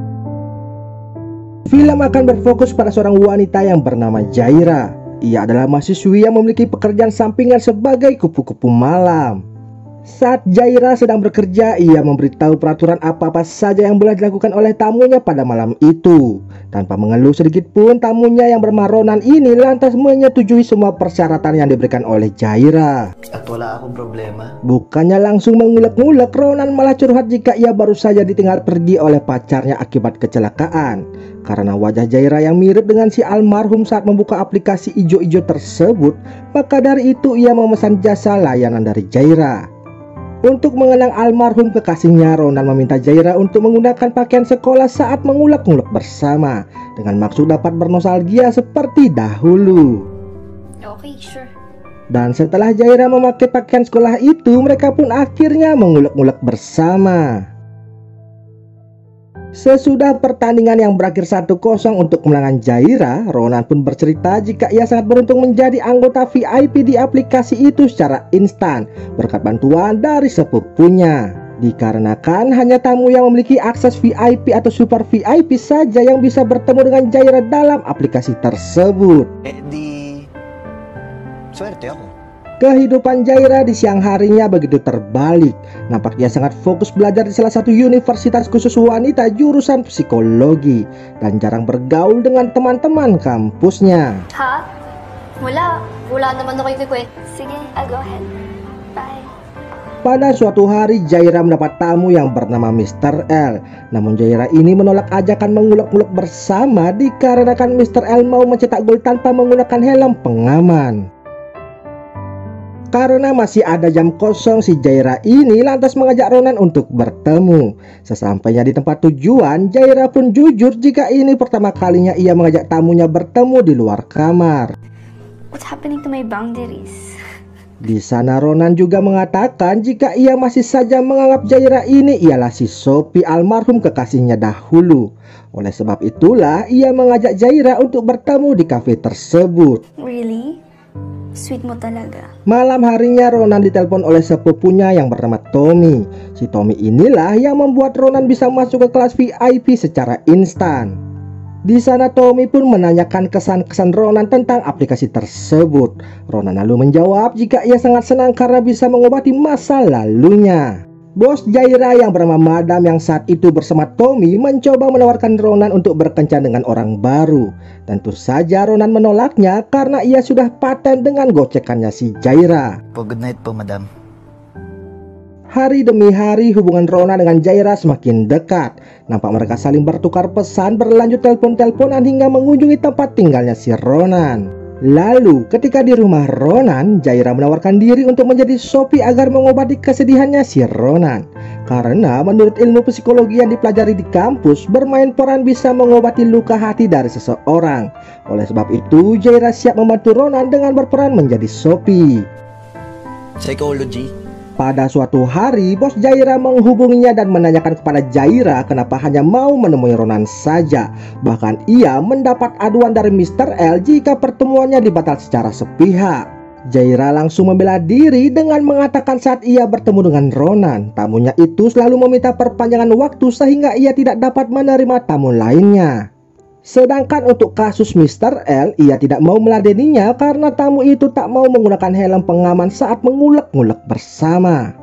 Film akan berfokus pada seorang wanita yang bernama Jaira. Ia adalah mahasiswi yang memiliki pekerjaan sampingan sebagai kupu-kupu malam. Saat Jaira sedang bekerja, ia memberitahu peraturan apa-apa saja yang boleh dilakukan oleh tamunya pada malam itu. Tanpa mengeluh sedikit pun, tamunya yang bernama Ronan ini lantas menyetujui semua persyaratan yang diberikan oleh Jaira. At wala akong problema. Bukannya langsung mengulek-ngulek, Ronan malah curhat jika ia baru saja ditinggal pergi oleh pacarnya akibat kecelakaan. Karena wajah Jaira yang mirip dengan si almarhum saat membuka aplikasi ijo-ijo tersebut, maka dari itu ia memesan jasa layanan dari Jaira. Untuk mengenang almarhum kekasihnya, Ronan meminta Jaira untuk menggunakan pakaian sekolah saat mengulek-ngulek bersama, dengan maksud dapat bernostalgia seperti dahulu. Okay, sure. Dan setelah Jaira memakai pakaian sekolah itu, mereka pun akhirnya mengulek-ngulek bersama. Sesudah pertandingan yang berakhir 1-0 untuk kemenangan Jaira, Ronan pun bercerita jika ia sangat beruntung menjadi anggota VIP di aplikasi itu secara instan berkat bantuan dari sepupunya. Dikarenakan hanya tamu yang memiliki akses VIP atau super VIP saja yang bisa bertemu dengan Jaira dalam aplikasi tersebut. Swerte ako. Kehidupan Jaira di siang harinya begitu terbalik. Nampak dia sangat fokus belajar di salah satu universitas khusus wanita jurusan psikologi dan jarang bergaul dengan teman-teman kampusnya. Ha? Wala. Wala naman ako ikikwet. Sige, I'll go ahead. Bye. Pada suatu hari Jaira mendapat tamu yang bernama Mr. L. Namun Jaira ini menolak ajakan mengulek-ngulek bersama dikarenakan Mr. L mau mencetak gol tanpa menggunakan helm pengaman. Karena masih ada jam kosong, si Jaira ini lantas mengajak Ronan untuk bertemu. Sesampainya di tempat tujuan, Jaira pun jujur jika ini pertama kalinya ia mengajak tamunya bertemu di luar kamar. What's happening to my boundaries? Di sana Ronan juga mengatakan jika ia masih saja menganggap Jaira ini ialah si Sophie almarhum kekasihnya dahulu. Oleh sebab itulah ia mengajak Jaira untuk bertemu di kafe tersebut. Really? Sweet mo talaga. Malam harinya Ronan ditelepon oleh sepupunya yang bernama Tommy. Si Tommy inilah yang membuat Ronan bisa masuk ke kelas VIP secara instan. Di sana Tommy pun menanyakan kesan-kesan Ronan tentang aplikasi tersebut. Ronan lalu menjawab jika ia sangat senang karena bisa mengobati masa lalunya. Bos Jaira yang bernama Madam yang saat itu bersama Tommy mencoba menawarkan Ronan untuk berkencan dengan orang baru. Tentu saja Ronan menolaknya karena ia sudah paten dengan gocekannya si Jaira. Good night po, madam. Hari demi hari hubungan Ronan dengan Jaira semakin dekat. Nampak mereka saling bertukar pesan, berlanjut telepon-teleponan hingga mengunjungi tempat tinggalnya si Ronan. Lalu ketika di rumah Ronan, Jaira menawarkan diri untuk menjadi Sophie agar mengobati kesedihannya si Ronan. Karena menurut ilmu psikologi yang dipelajari di kampus, bermain peran bisa mengobati luka hati dari seseorang. Oleh sebab itu, Jaira siap membantu Ronan dengan berperan menjadi Sophie. Psychology. Pada suatu hari, bos Jaira menghubunginya dan menanyakan kepada Jaira kenapa hanya mau menemui Ronan saja. Bahkan ia mendapat aduan dari Mr. L jika pertemuannya dibatal secara sepihak. Jaira langsung membela diri dengan mengatakan saat ia bertemu dengan Ronan, tamunya itu selalu meminta perpanjangan waktu sehingga ia tidak dapat menerima tamu lainnya. Sedangkan untuk kasus Mr. L, ia tidak mau meladeninya karena tamu itu tak mau menggunakan helm pengaman saat mengulek-ngulek bersama.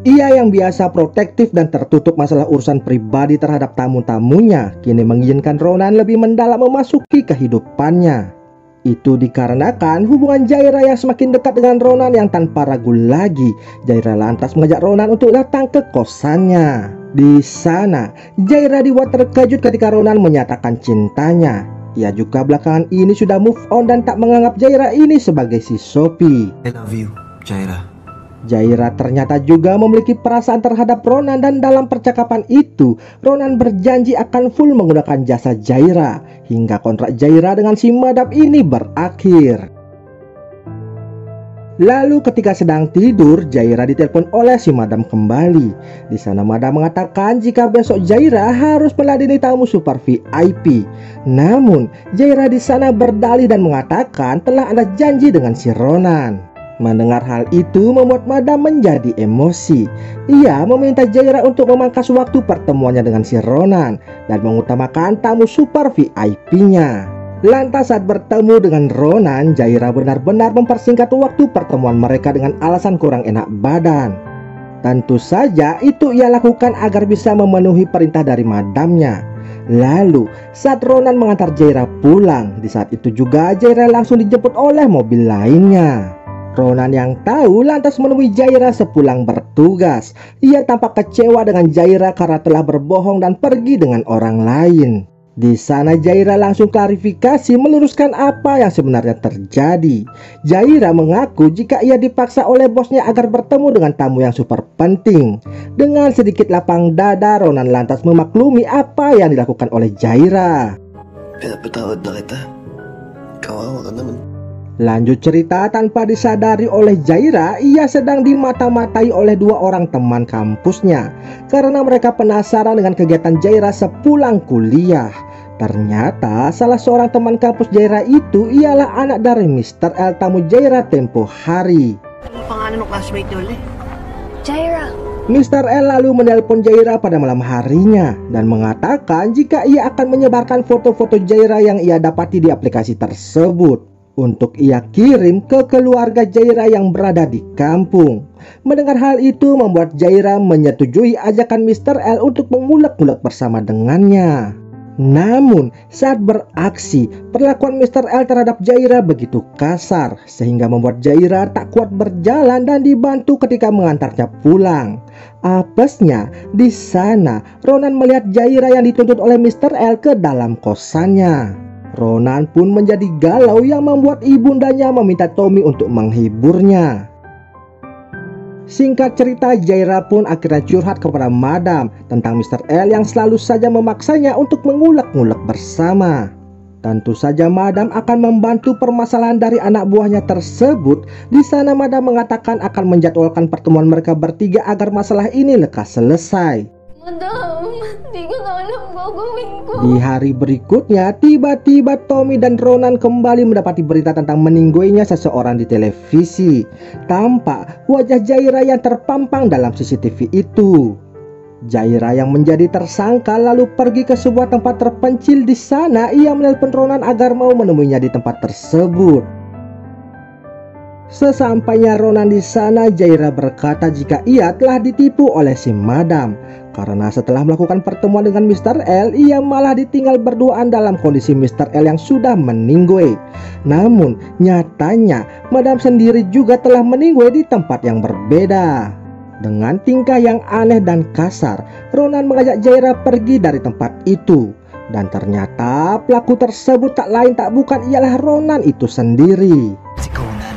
Ia yang biasa protektif dan tertutup masalah urusan pribadi terhadap tamu-tamunya, kini mengizinkan Ronan lebih mendalam memasuki kehidupannya. Itu dikarenakan hubungan Jaira yang semakin dekat dengan Ronan yang tanpa ragu lagi, Jaira lantas mengajak Ronan untuk datang ke kosannya. Di sana, Jaira dibuat terkejut ketika Ronan menyatakan cintanya. Ia juga belakangan ini sudah move on dan tak menganggap Jaira ini sebagai si Sophie. I love you, Jaira. Jaira ternyata juga memiliki perasaan terhadap Ronan dan dalam percakapan itu, Ronan berjanji akan full menggunakan jasa Jaira hingga kontrak Jaira dengan si Madam ini berakhir. Lalu ketika sedang tidur, Jaira ditelepon oleh si Madam kembali. Di sana Madam mengatakan jika besok Jaira harus meladeni tamu super VIP. Namun Jaira di sana berdalih dan mengatakan telah ada janji dengan si Ronan. Mendengar hal itu membuat Madam menjadi emosi. Ia meminta Jaira untuk memangkas waktu pertemuannya dengan si Ronan dan mengutamakan tamu super VIP-nya. Lantas saat bertemu dengan Ronan, Jaira benar-benar mempersingkat waktu pertemuan mereka dengan alasan kurang enak badan. Tentu saja itu ia lakukan agar bisa memenuhi perintah dari madamnya. Lalu saat Ronan mengantar Jaira pulang, di saat itu juga Jaira langsung dijemput oleh mobil lainnya. Ronan yang tahu lantas menemui Jaira sepulang bertugas. Ia tampak kecewa dengan Jaira karena telah berbohong dan pergi dengan orang lain. Di sana Jaira langsung klarifikasi meluruskan apa yang sebenarnya terjadi. Jaira mengaku jika ia dipaksa oleh bosnya agar bertemu dengan tamu yang super penting. Dengan sedikit lapang dada, Ronan lantas memaklumi apa yang dilakukan oleh Jaira. Pinapatawad na kita. Kawawa ka naman. Lanjut cerita, tanpa disadari oleh Jaira, ia sedang dimata-matai oleh dua orang teman kampusnya karena mereka penasaran dengan kegiatan Jaira sepulang kuliah. Ternyata salah seorang teman kampus Jaira itu ialah anak dari Mr. L, tamu Jaira tempo hari. Ano pangalan ng classmate niyo ulit? Jaira. Mr. L lalu menelpon Jaira pada malam harinya dan mengatakan jika ia akan menyebarkan foto-foto Jaira yang ia dapati di aplikasi tersebut untuk ia kirim ke keluarga Jaira yang berada di kampung. Mendengar hal itu membuat Jaira menyetujui ajakan Mr. L untuk mengulek-ngulek bersama dengannya. Namun saat beraksi, perlakuan Mr. L terhadap Jaira begitu kasar sehingga membuat Jaira tak kuat berjalan dan dibantu ketika mengantarnya pulang. Apesnya, di sana Ronan melihat Jaira yang dituntut oleh Mr. L ke dalam kosannya. Ronan pun menjadi galau yang membuat ibundanya meminta Tommy untuk menghiburnya. Singkat cerita, Jaira pun akhirnya curhat kepada Madam tentang Mr. L yang selalu saja memaksanya untuk mengulek-ngulek bersama. Tentu saja Madam akan membantu permasalahan dari anak buahnya tersebut. Di sana Madam mengatakan akan menjadwalkan pertemuan mereka bertiga agar masalah ini lekas selesai. Madam, di ko na alam gagawin ko. Di hari berikutnya, tiba-tiba Tommy dan Ronan kembali mendapati berita tentang meninggoinya seseorang di televisi. Tampak wajah Jaira yang terpampang dalam CCTV itu. Jaira yang menjadi tersangka lalu pergi ke sebuah tempat terpencil. Di sana ia menelpon Ronan agar mau menemuinya di tempat tersebut. Sesampainya Ronan di sana, Jaira berkata jika ia telah ditipu oleh si Madam. Karena setelah melakukan pertemuan dengan Mr. L, ia malah ditinggal berduaan dalam kondisi Mr. L yang sudah meninggoy. Namun nyatanya Madam sendiri juga telah meninggoy di tempat yang berbeda. Dengan tingkah yang aneh dan kasar, Ronan mengajak Jaira pergi dari tempat itu. Dan ternyata pelaku tersebut tak lain tak bukan ialah Ronan itu sendiri. Si Conan,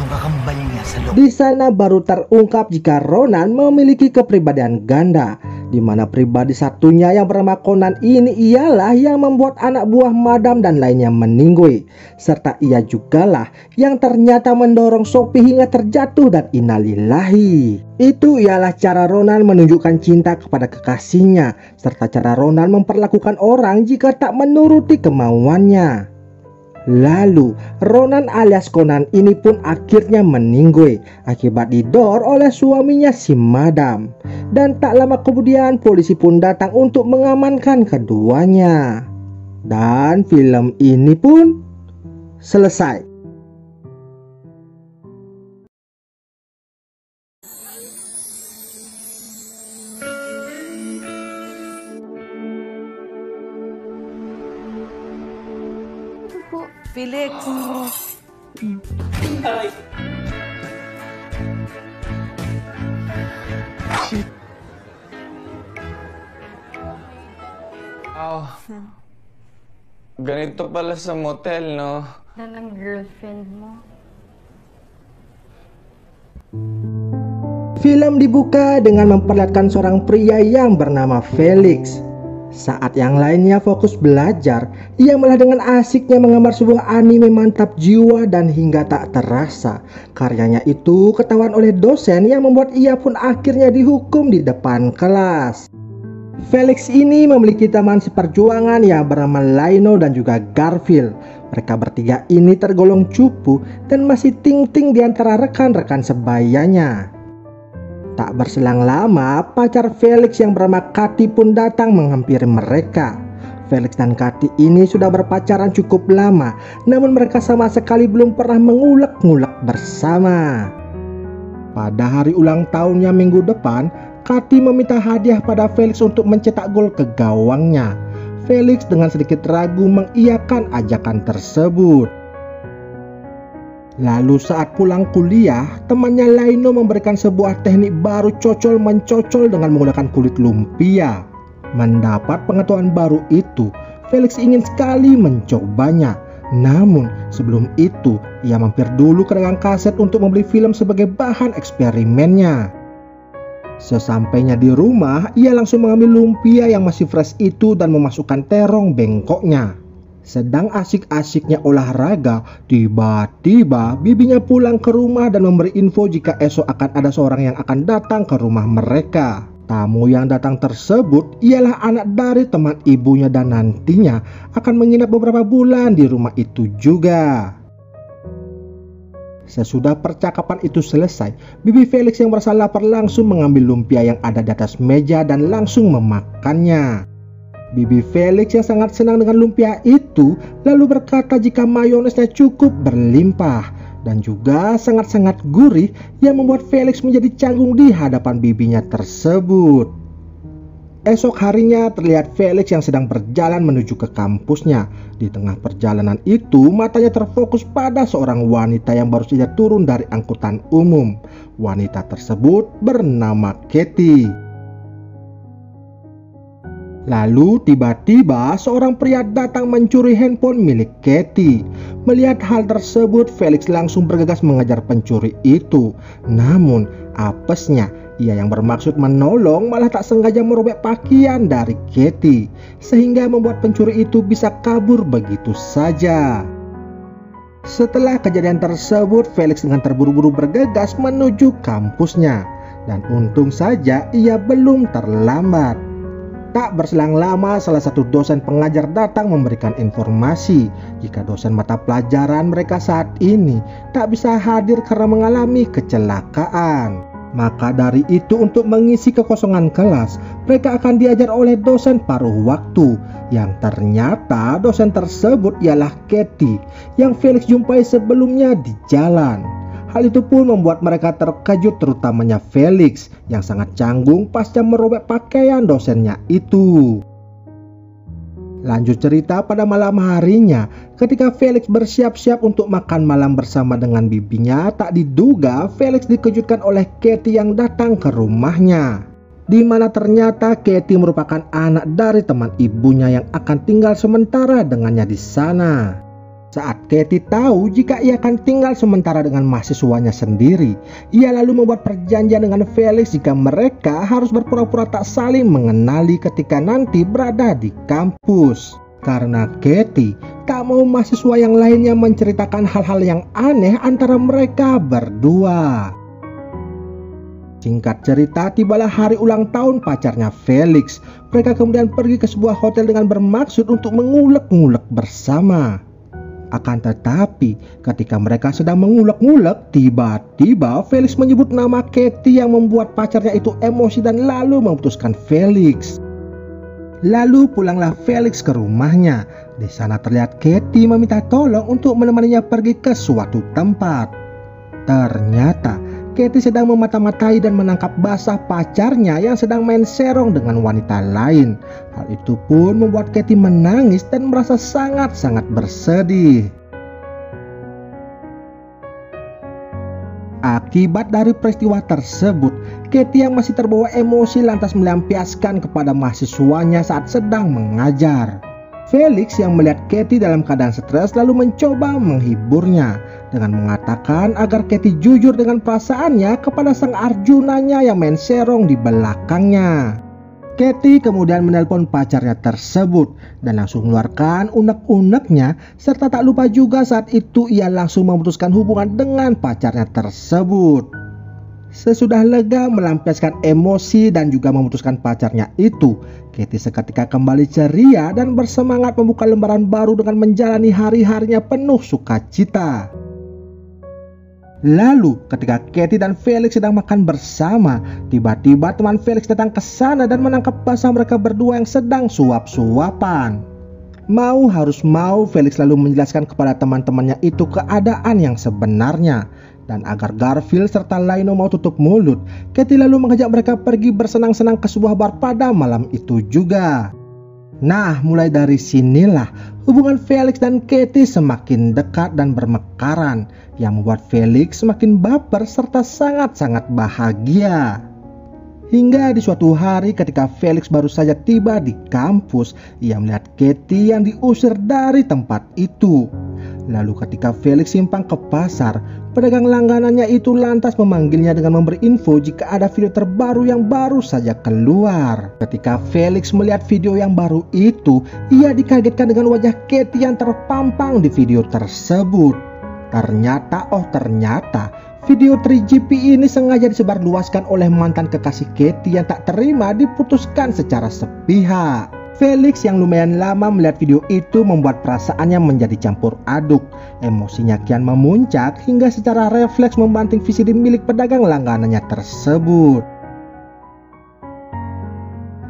yung kakambal niya sa loob. Di sana baru terungkap jika Ronan memiliki kepribadian ganda, di mana pribadi satunya yang bernama Conan ini ialah yang membuat anak buah Madam dan lainnya meninggoy. Serta ia jugalah yang ternyata mendorong Sophie hingga terjatuh dan innalillahi. Itu ialah cara Ronan menunjukkan cinta kepada kekasihnya, serta cara Ronan memperlakukan orang jika tak menuruti kemauannya. Lalu Ronan alias Conan ini pun akhirnya meninggoy akibat didor oleh suaminya si Madam. Dan tak lama kemudian polisi pun datang untuk mengamankan keduanya. Dan film ini pun selesai. Felix. Oh. Ganito pala sa motel, no? Yan ang girlfriend mo. Film dibuka dengan memperlihatkan seorang pria yang bernama Felix. Saat yang lainnya fokus belajar, ia malah dengan asiknya menggambar sebuah anime mantap jiwa dan hingga tak terasa karyanya itu ketahuan oleh dosen yang membuat ia pun akhirnya dihukum di depan kelas. Felix ini memiliki teman seperjuangan yang bernama Lino dan juga Garfield. Mereka bertiga ini tergolong cupu dan masih ting-ting di antara rekan-rekan sebayanya. Tak berselang lama, pacar Felix yang bernama Katy pun datang menghampiri mereka. Felix dan Katy ini sudah berpacaran cukup lama, namun mereka sama sekali belum pernah mengulek-ngulek bersama. Pada hari ulang tahunnya minggu depan, Katy meminta hadiah pada Felix untuk mencetak gol ke gawangnya. Felix dengan sedikit ragu mengiyakan ajakan tersebut. Lalu saat pulang kuliah, temannya Lino memberikan sebuah teknik baru cocol-mencocol dengan menggunakan kulit lumpia. Mendapat pengetahuan baru itu, Felix ingin sekali mencobanya. Namun sebelum itu, ia mampir dulu ke dagang kaset untuk membeli film sebagai bahan eksperimennya. Sesampainya di rumah, ia langsung mengambil lumpia yang masih fresh itu dan memasukkan terong bengkoknya. Sedang asik-asiknya olahraga, tiba-tiba bibinya pulang ke rumah dan memberi info jika esok akan ada seorang yang akan datang ke rumah mereka. Tamu yang datang tersebut ialah anak dari teman ibunya dan nantinya akan menginap beberapa bulan di rumah itu juga. Sesudah percakapan itu selesai, bibi Felix yang merasa lapar langsung mengambil lumpia yang ada di atas meja dan langsung memakannya. Bibi Felix yang sangat senang dengan lumpia itu lalu berkata jika mayonesnya cukup berlimpah dan juga sangat-sangat gurih yang membuat Felix menjadi canggung di hadapan bibinya tersebut. Esok harinya terlihat Felix yang sedang berjalan menuju ke kampusnya. Di tengah perjalanan itu matanya terfokus pada seorang wanita yang baru saja turun dari angkutan umum. Wanita tersebut bernama Katy. Lalu tiba-tiba seorang pria datang mencuri handphone milik Katy. Melihat hal tersebut, Felix langsung bergegas mengejar pencuri itu. Namun apesnya Ia yang bermaksud menolong malah tak sengaja merobek pakaian dari Katie, sehingga membuat pencuri itu bisa kabur begitu saja. Setelah kejadian tersebut, Felix dengan terburu-buru bergegas menuju kampusnya. Dan untung saja ia belum terlambat. Tak berselang lama, salah satu dosen pengajar datang memberikan informasi jika dosen mata pelajaran mereka saat ini tak bisa hadir karena mengalami kecelakaan. Maka dari itu, untuk mengisi kekosongan kelas, mereka akan diajar oleh dosen paruh waktu, yang ternyata dosen tersebut ialah Katie yang Felix jumpai sebelumnya di jalan. Hal itu pun membuat mereka terkejut, terutamanya Felix yang sangat canggung pasca merobek pakaian dosennya itu. Lanjut cerita, pada malam harinya ketika Felix bersiap-siap untuk makan malam bersama dengan bibinya, tak diduga Felix dikejutkan oleh Katie yang datang ke rumahnya. Di mana ternyata Katie merupakan anak dari teman ibunya yang akan tinggal sementara dengannya di sana. Saat Katie tahu jika ia akan tinggal sementara dengan mahasiswanya sendiri, ia lalu membuat perjanjian dengan Felix jika mereka harus berpura-pura tak saling mengenali ketika nanti berada di kampus. Karena Katie tak mau mahasiswa yang lainnya menceritakan hal-hal yang aneh antara mereka berdua. Singkat cerita, tibalah hari ulang tahun pacarnya Felix. Mereka kemudian pergi ke sebuah hotel dengan bermaksud untuk mengulek-ngulek bersama. Akan tetapi, ketika mereka sedang mengulek-ngulek, tiba-tiba Felix menyebut nama Katie yang membuat pacarnya itu emosi dan lalu memutuskan Felix. Lalu pulanglah Felix ke rumahnya. Di sana terlihat Katie meminta tolong untuk menemaninya pergi ke suatu tempat. Ternyata Katie sedang memata-matai dan menangkap basah pacarnya yang sedang main serong dengan wanita lain. Hal itu pun membuat Katie menangis dan merasa sangat-sangat bersedih. Akibat dari peristiwa tersebut, Katie yang masih terbawa emosi lantas melampiaskan kepada mahasiswanya saat sedang mengajar. Felix yang melihat Katie dalam keadaan stres lalu mencoba menghiburnya dengan mengatakan agar Katie jujur dengan perasaannya kepada sang Arjunanya yang main serong di belakangnya. Katie kemudian menelpon pacarnya tersebut dan langsung mengeluarkan unek-uneknya, serta tak lupa juga saat itu ia langsung memutuskan hubungan dengan pacarnya tersebut. Sesudah lega melampiaskan emosi dan juga memutuskan pacarnya itu, Katie seketika kembali ceria dan bersemangat membuka lembaran baru dengan menjalani hari-harinya penuh sukacita. Lalu ketika Katie dan Felix sedang makan bersama, tiba-tiba teman Felix datang ke sana dan menangkap basah mereka berdua yang sedang suap-suapan. Mau harus mau, Felix lalu menjelaskan kepada teman-temannya itu keadaan yang sebenarnya. Dan agar Garfield serta Lino mau tutup mulut, Katie lalu mengajak mereka pergi bersenang-senang ke sebuah bar pada malam itu juga. Nah, mulai dari sinilah hubungan Felix dan Katie semakin dekat dan bermekaran, yang membuat Felix semakin baper serta sangat-sangat bahagia. Hingga di suatu hari ketika Felix baru saja tiba di kampus, ia melihat Katie yang diusir dari tempat itu. Lalu ketika Felix simpang ke pasar, pedagang langganannya itu lantas memanggilnya dengan memberi info jika ada video terbaru yang baru saja keluar. Ketika Felix melihat video yang baru itu, ia dikagetkan dengan wajah Katie yang terpampang di video tersebut. Ternyata video 3GP ini sengaja disebarluaskan oleh mantan kekasih Katie yang tak terima diputuskan secara sepihak. Felix yang lumayan lama melihat video itu membuat perasaannya menjadi campur aduk. Emosinya kian memuncak hingga secara refleks membanting VCD milik pedagang langganannya tersebut.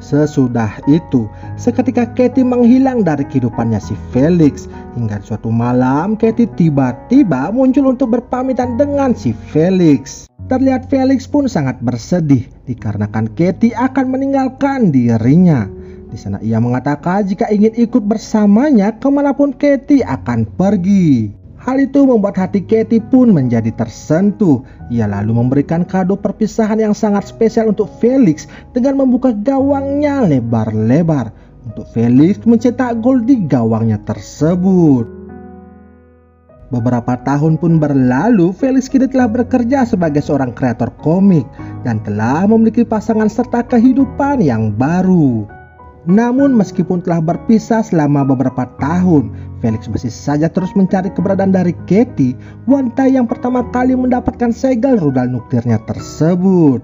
Sesudah itu, seketika Katie menghilang dari kehidupannya si Felix. Hingga suatu malam, Katie tiba-tiba muncul untuk berpamitan dengan si Felix. Terlihat Felix pun sangat bersedih dikarenakan Katie akan meninggalkan dirinya. Di sana ia mengatakan jika ingin ikut bersamanya kemanapun Katie akan pergi. Hal itu membuat hati Katie pun menjadi tersentuh. Ia lalu memberikan kado perpisahan yang sangat spesial untuk Felix dengan membuka gawangnya lebar-lebar untuk Felix mencetak gol di gawangnya tersebut. Beberapa tahun pun berlalu, Felix kini telah bekerja sebagai seorang kreator komik dan telah memiliki pasangan serta kehidupan yang baru. Namun meskipun telah berpisah selama beberapa tahun, Felix masih saja terus mencari keberadaan dari Katie, wanita yang pertama kali mendapatkan segel rudal nuklirnya tersebut.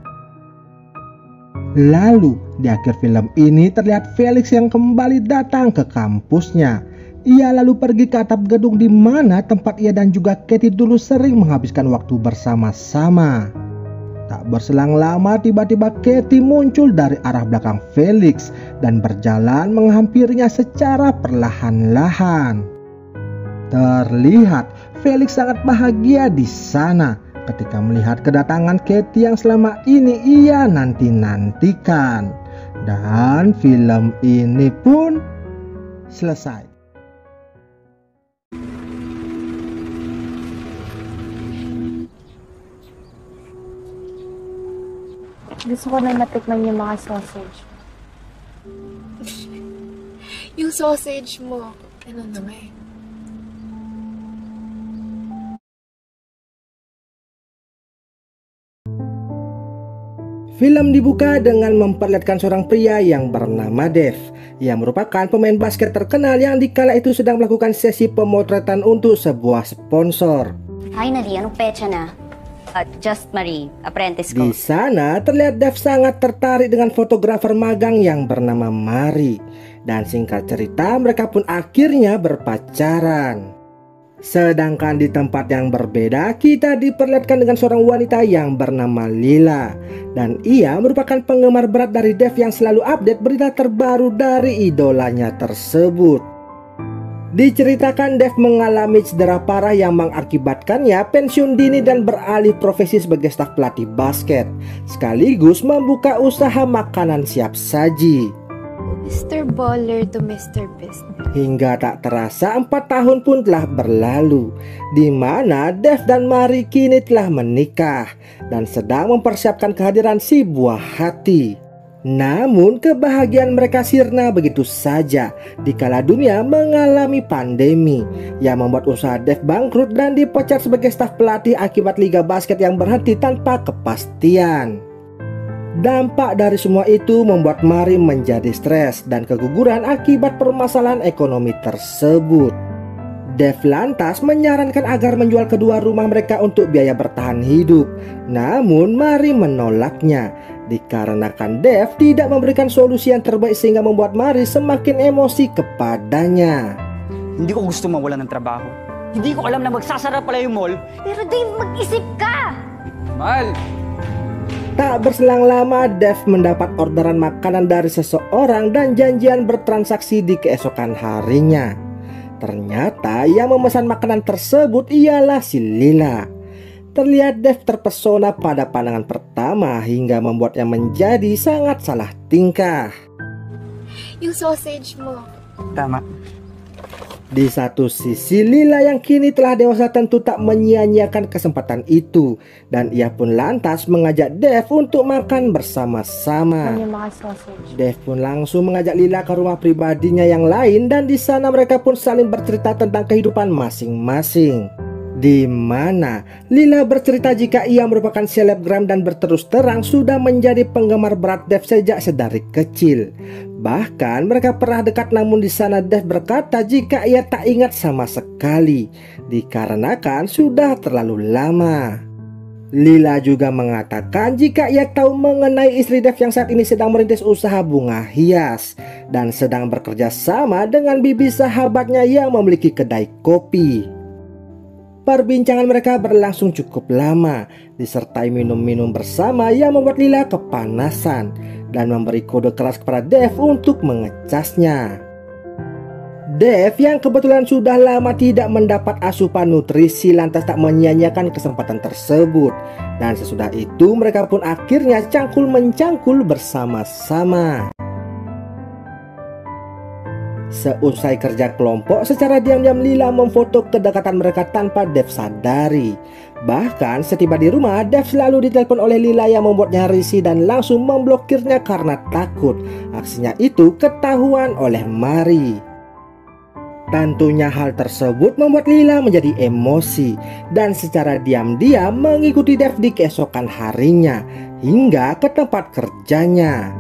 Lalu di akhir film ini terlihat Felix yang kembali datang ke kampusnya. Ia lalu pergi ke atap gedung di mana tempat ia dan juga Katie dulu sering menghabiskan waktu bersama-sama. Tak berselang lama tiba-tiba Katie muncul dari arah belakang Felix dan berjalan menghampirinya secara perlahan-lahan. Terlihat Felix sangat bahagia di sana ketika melihat kedatangan Katie yang selama ini ia nanti-nantikan. Dan film ini pun selesai. Gusto ko na matikman yung mga sausage. Yung sausage mo, ano naman? Film dibuka dengan memperlihatkan seorang pria yang bernama Dev, yang merupakan pemain basket terkenal yang dikala itu sedang melakukan sesi pemotretan untuk sebuah sponsor. Finally, anong petsa na? Just Marie, apprentice ko. Di sana terlihat Dev sangat tertarik dengan fotografer magang yang bernama Marie, dan singkat cerita mereka pun akhirnya berpacaran. Sedangkan di tempat yang berbeda kita diperlihatkan dengan seorang wanita yang bernama Lila, dan ia merupakan penggemar berat dari Dev yang selalu update berita terbaru dari idolanya tersebut. Diceritakan Dev mengalami cedera parah yang mengakibatkannya pensiun dini dan beralih profesi sebagai staf pelatih basket, sekaligus membuka usaha makanan siap saji. Mr. Baller to Mr. Beast. Hingga tak terasa 4 tahun pun telah berlalu, di mana Dev dan Marie kini telah menikah dan sedang mempersiapkan kehadiran si buah hati. Namun kebahagiaan mereka sirna begitu saja dikala dunia mengalami pandemi yang membuat usaha Dev bangkrut dan dipecat sebagai staf pelatih akibat liga basket yang berhenti tanpa kepastian. Dampak dari semua itu membuat Marie menjadi stres dan keguguran akibat permasalahan ekonomi tersebut. Dev lantas menyarankan agar menjual kedua rumah mereka untuk biaya bertahan hidup. Namun Marie menolaknya dikarenakan Dev tidak memberikan solusi yang terbaik sehingga membuat Marie semakin emosi kepadanya. Hindi ko gusto mawala ng trabaho. Hindi ko alam na magsasara pala yung mall. Pero Dave, mag-isip ka! Mal! Tak berselang lama Dev mendapat orderan makanan dari seseorang dan janjian bertransaksi di keesokan harinya. Ternyata yang memesan makanan tersebut ialah si Lila. Terlihat Dev terpesona pada pandangan pertama hingga membuatnya menjadi sangat salah tingkah. Yung sausage mo. Tama. Di satu sisi Lila yang kini telah dewasa tentu tak menyia-nyiakan kesempatan itu, dan ia pun lantas mengajak Dev untuk makan bersama-sama. Yung mga sausage. Dev pun langsung mengajak Lila ke rumah pribadinya yang lain, dan di sana mereka pun saling bercerita tentang kehidupan masing-masing. Di mana Lila bercerita jika ia merupakan selebgram dan berterus terang sudah menjadi penggemar berat Dev sejak sedari kecil. Bahkan mereka pernah dekat, namun di sana Dev berkata jika ia tak ingat sama sekali dikarenakan sudah terlalu lama. Lila juga mengatakan jika ia tahu mengenai istri Dev yang saat ini sedang merintis usaha bunga hias dan sedang bekerja sama dengan bibi sahabatnya yang memiliki kedai kopi. Perbincangan mereka berlangsung cukup lama, disertai minum-minum bersama yang membuat Lila kepanasan dan memberi kode keras kepada Dev untuk mengecasnya. Dev yang kebetulan sudah lama tidak mendapat asupan nutrisi lantas tak menyia-nyiakan kesempatan tersebut, dan sesudah itu mereka pun akhirnya cangkul-mencangkul bersama-sama. Seusai kerja kelompok, secara diam-diam Lila memfoto kedekatan mereka tanpa Dev sadari. Bahkan setiba di rumah, Dev selalu ditelepon oleh Lila yang membuatnya risih dan langsung memblokirnya karena takut aksinya itu ketahuan oleh Marie. Tentunya hal tersebut membuat Lila menjadi emosi dan secara diam-diam mengikuti Dev di keesokan harinya hingga ke tempat kerjanya.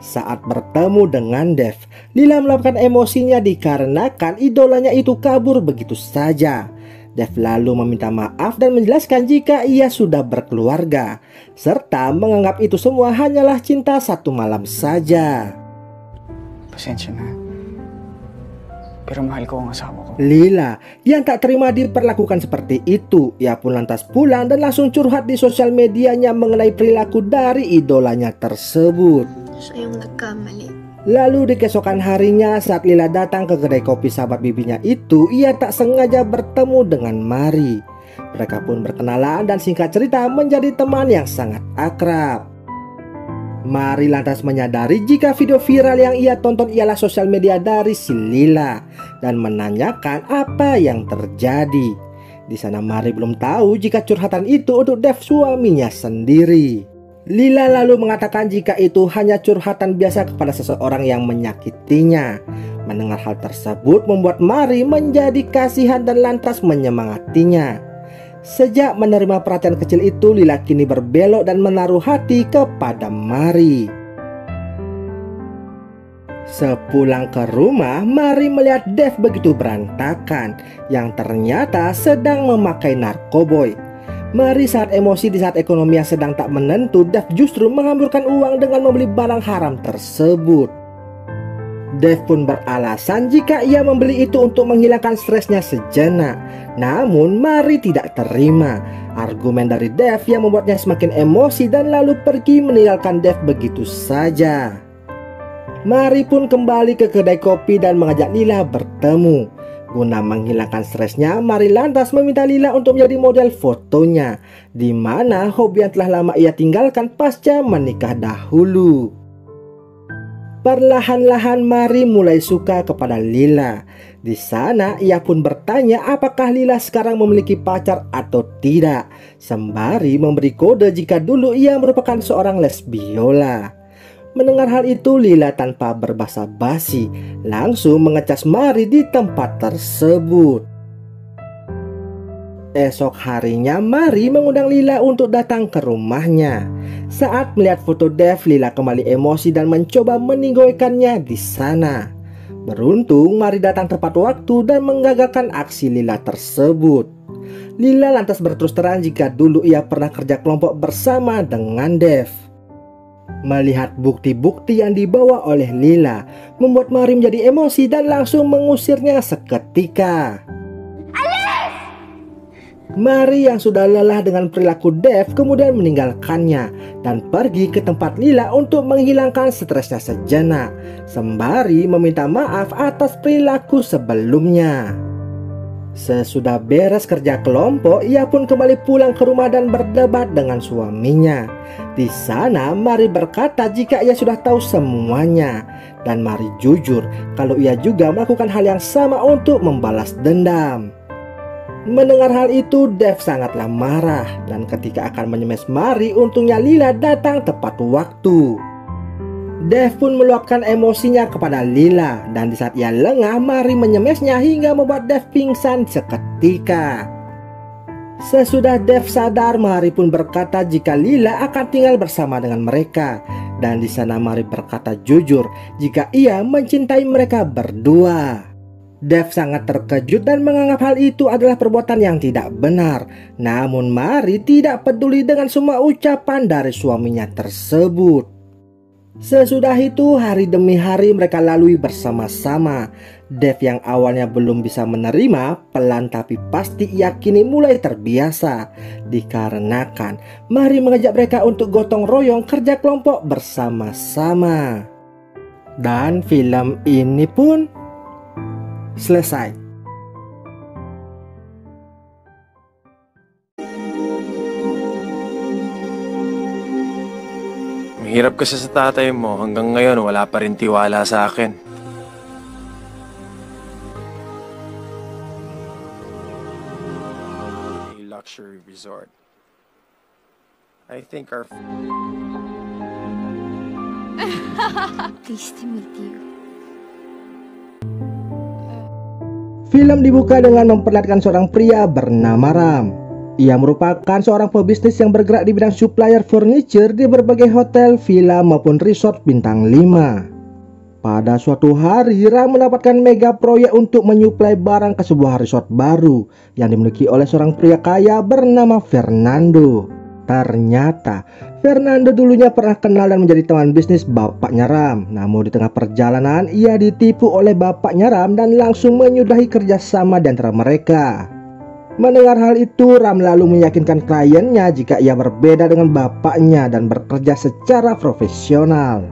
Saat bertemu dengan Dev, Lila meluapkan emosinya dikarenakan idolanya itu kabur begitu saja. Dev lalu meminta maaf dan menjelaskan jika ia sudah berkeluarga, serta menganggap itu semua hanyalah cinta satu malam saja. Pasensya na. Pero mahal ko ang asawa ko. Lila yang tak terima diperlakukan seperti itu, ia pun lantas pulang dan langsung curhat di sosial medianya mengenai perilaku dari idolanya tersebut. Siya yung nagkamali. Lalu di keesokan harinya saat Lila datang ke kedai kopi sahabat bibinya itu, ia tak sengaja bertemu dengan Mari. Mereka pun berkenalan dan singkat cerita menjadi teman yang sangat akrab. Mari lantas menyadari jika video viral yang ia tonton ialah sosial media dari si Lila dan menanyakan apa yang terjadi. Di sana Mari belum tahu jika curhatan itu untuk Dev suaminya sendiri. Lila lalu mengatakan jika itu hanya curhatan biasa kepada seseorang yang menyakitinya. Mendengar hal tersebut membuat Mari menjadi kasihan dan lantas menyemangatinya. Sejak menerima perhatian kecil itu, Lila kini berbelok dan menaruh hati kepada Mari. Sepulang ke rumah, Mari melihat Dev begitu berantakan yang ternyata sedang memakai narkoboy. Mari saat emosi di saat ekonomi yang sedang tak menentu, Dev justru menghamburkan uang dengan membeli barang haram tersebut. Dev pun beralasan jika ia membeli itu untuk menghilangkan stresnya sejenak. Namun Mari tidak terima. Argumen dari Dev yang membuatnya semakin emosi dan lalu pergi meninggalkan Dev begitu saja. Mari pun kembali ke kedai kopi dan mengajak Lila bertemu. Guna menghilangkan stresnya, Mari lantas meminta Lila untuk menjadi model fotonya, di mana hobi yang telah lama ia tinggalkan pasca menikah dahulu. Perlahan-lahan Mari mulai suka kepada Lila. Di sana ia pun bertanya apakah Lila sekarang memiliki pacar atau tidak, sembari memberi kode jika dulu ia merupakan seorang lesbiola. Mendengar hal itu, Lila tanpa berbasa-basi langsung mengecas Mari di tempat tersebut. Esok harinya Mari mengundang Lila untuk datang ke rumahnya. Saat melihat foto Dev, Lila kembali emosi dan mencoba meninggoikannya di sana. Beruntung Mari datang tepat waktu dan menggagalkan aksi Lila tersebut. Lila lantas berterus terang jika dulu ia pernah kerja kelompok bersama dengan Dev. Melihat bukti-bukti yang dibawa oleh Lila membuat Mari menjadi emosi dan langsung mengusirnya seketika. Mari yang sudah lelah dengan perilaku Dev kemudian meninggalkannya dan pergi ke tempat Lila untuk menghilangkan stresnya sejenak, sembari meminta maaf atas perilaku sebelumnya. Sesudah beres kerja kelompok, ia pun kembali pulang ke rumah dan berdebat dengan suaminya. Di sana Mari berkata jika ia sudah tahu semuanya, dan Mari jujur kalau ia juga melakukan hal yang sama untuk membalas dendam. Mendengar hal itu, Dev sangatlah marah dan ketika akan menyemes Mari, untungnya Lila datang tepat waktu. Dev pun meluapkan emosinya kepada Lila dan di saat ia lengah, Mari menyemesnya hingga membuat Dev pingsan seketika. Sesudah Dev sadar, Mari pun berkata jika Lila akan tinggal bersama dengan mereka dan di sana Mari berkata jujur jika ia mencintai mereka berdua. Dev sangat terkejut dan menganggap hal itu adalah perbuatan yang tidak benar. Namun Mari tidak peduli dengan semua ucapan dari suaminya tersebut. Sesudah itu hari demi hari mereka lalui bersama-sama. Dev yang awalnya belum bisa menerima, pelan tapi pasti ia kini mulai terbiasa. Dikarenakan Mari mengajak mereka untuk gotong royong kerja kelompok bersama-sama. Dan film ini pun selesai. Mahirap kasi sa tatay mo. Hanggang ngayon, wala pa rin tiwala sa akin. A luxury resort. I think our... Pleased to meet you. Film dibuka dengan memperlihatkan seorang pria bernama Ram. Ia merupakan seorang pebisnis yang bergerak di bidang supplier furniture di berbagai hotel, villa maupun resort bintang 5. Pada suatu hari, Ram mendapatkan mega proyek untuk menyuplai barang ke sebuah resort baru yang dimiliki oleh seorang pria kaya bernama Fernando. Ternyata Fernando dulunya pernah kenal dan menjadi teman bisnis bapaknya Ram. Namun di tengah perjalanan ia ditipu oleh bapaknya Ram dan langsung menyudahi kerjasama di antara mereka. Mendengar hal itu, Ram lalu meyakinkan kliennya jika ia berbeda dengan bapaknya dan bekerja secara profesional.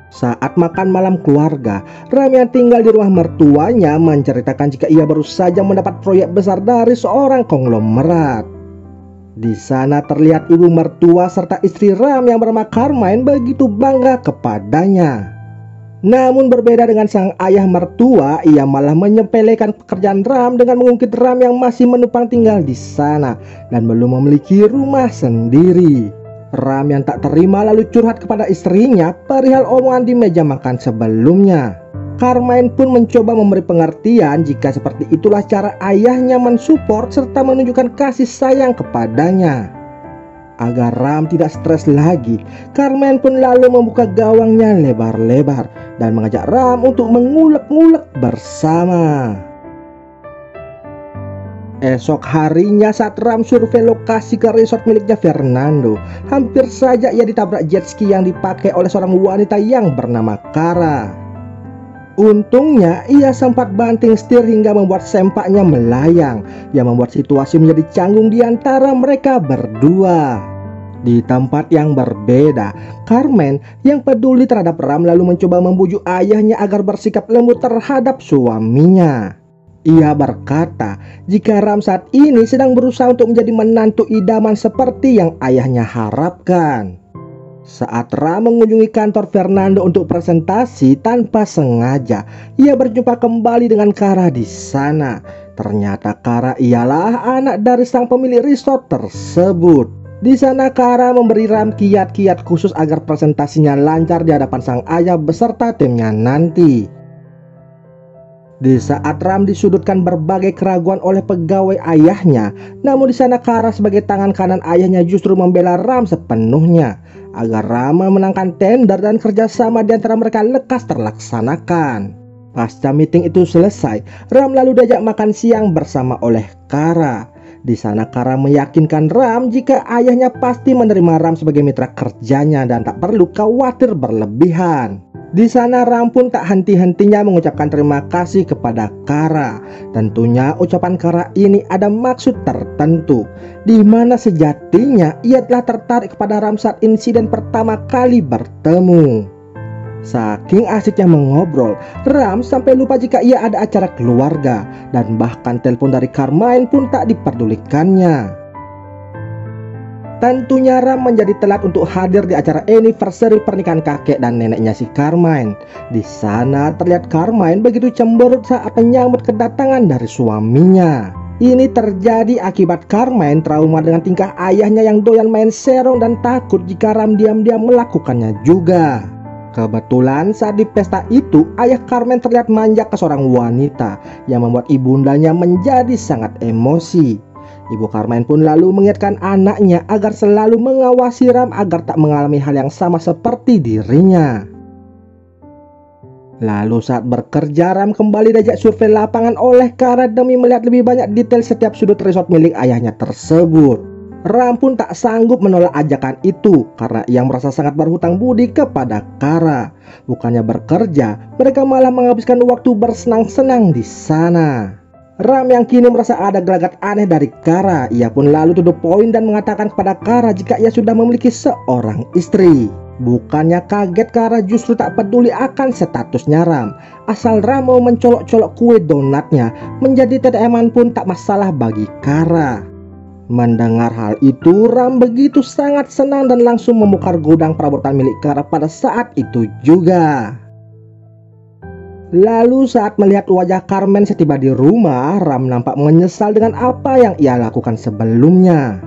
Saat makan malam keluarga, Ram yang tinggal di rumah mertuanya menceritakan jika ia baru saja mendapat proyek besar dari seorang konglomerat. Di sana terlihat ibu mertua serta istri Ram yang bernama Carmine begitu bangga kepadanya. Namun berbeda dengan sang ayah mertua, ia malah menyepelekan pekerjaan Ram dengan mengungkit Ram yang masih menumpang tinggal di sana dan belum memiliki rumah sendiri. Ram yang tak terima lalu curhat kepada istrinya perihal omongan di meja makan sebelumnya. Carmine pun mencoba memberi pengertian jika seperti itulah cara ayahnya mensupport serta menunjukkan kasih sayang kepadanya. Agar Ram tidak stres lagi, Carmine pun lalu membuka gawangnya lebar-lebar dan mengajak Ram untuk mengulek-ngulek bersama. Esok harinya saat Ram survei lokasi ke resort miliknya Fernando, hampir saja ia ditabrak jet ski yang dipakai oleh seorang wanita yang bernama Kara. Untungnya ia sempat banting setir hingga membuat sempaknya melayang, yang membuat situasi menjadi canggung di antara mereka berdua. Di tempat yang berbeda, Carmen yang peduli terhadap Ram lalu mencoba membujuk ayahnya agar bersikap lembut terhadap suaminya. Ia berkata jika Ram saat ini sedang berusaha untuk menjadi menantu idaman seperti yang ayahnya harapkan. Saat Ram mengunjungi kantor Fernando untuk presentasi, tanpa sengaja ia berjumpa kembali dengan Kara di sana. Ternyata Kara ialah anak dari sang pemilik resort tersebut. Di sana Kara memberi Ram kiat-kiat khusus agar presentasinya lancar di hadapan sang ayah beserta timnya nanti. Di saat Ram disudutkan berbagai keraguan oleh pegawai ayahnya, namun di sana Kara sebagai tangan kanan ayahnya justru membela Ram sepenuhnya agar Ram memenangkan tender dan kerjasama di antara mereka lekas terlaksanakan. Pasca meeting itu selesai, Ram lalu diajak makan siang bersama oleh Kara. Di sana Kara meyakinkan Ram jika ayahnya pasti menerima Ram sebagai mitra kerjanya dan tak perlu khawatir berlebihan. Di sana Ram pun tak henti-hentinya mengucapkan terima kasih kepada Kara. Tentunya ucapan Kara ini ada maksud tertentu, di mana sejatinya ia telah tertarik kepada Ram saat insiden pertama kali bertemu. Saking asiknya mengobrol, Ram sampai lupa jika ia ada acara keluarga, dan bahkan telepon dari Carmine pun tak diperdulikannya. Tentunya Ram menjadi telat untuk hadir di acara anniversary pernikahan kakek dan neneknya si Carmine. Di sana terlihat Carmine begitu cemberut saat menyambut kedatangan dari suaminya. Ini terjadi akibat Carmine trauma dengan tingkah ayahnya yang doyan main serong dan takut jika Ram diam-diam melakukannya juga. Kebetulan saat di pesta itu, ayah Carmine terlihat manja ke seorang wanita yang membuat ibundanya menjadi sangat emosi. Ibu Carmine pun lalu mengingatkan anaknya agar selalu mengawasi Ram agar tak mengalami hal yang sama seperti dirinya. Lalu saat bekerja, Ram kembali diajak survei lapangan oleh Kara demi melihat lebih banyak detail setiap sudut resort milik ayahnya tersebut. Ram pun tak sanggup menolak ajakan itu karena ia merasa sangat berhutang budi kepada Kara. Bukannya bekerja, mereka malah menghabiskan waktu bersenang-senang di sana. Ram yang kini merasa ada gelagat aneh dari Kara, ia pun lalu to the point dan mengatakan kepada Kara jika ia sudah memiliki seorang istri. Bukannya kaget, Kara justru tak peduli akan statusnya Ram. Asal Ram mau mencolok-colok kue donatnya menjadi TDM-an pun tak masalah bagi Kara. Mendengar hal itu, Ram begitu sangat senang dan langsung membongkar gudang perabotan milik Kara pada saat itu juga. Lalu saat melihat wajah Carmen setiba di rumah, Ram nampak menyesal dengan apa yang ia lakukan sebelumnya.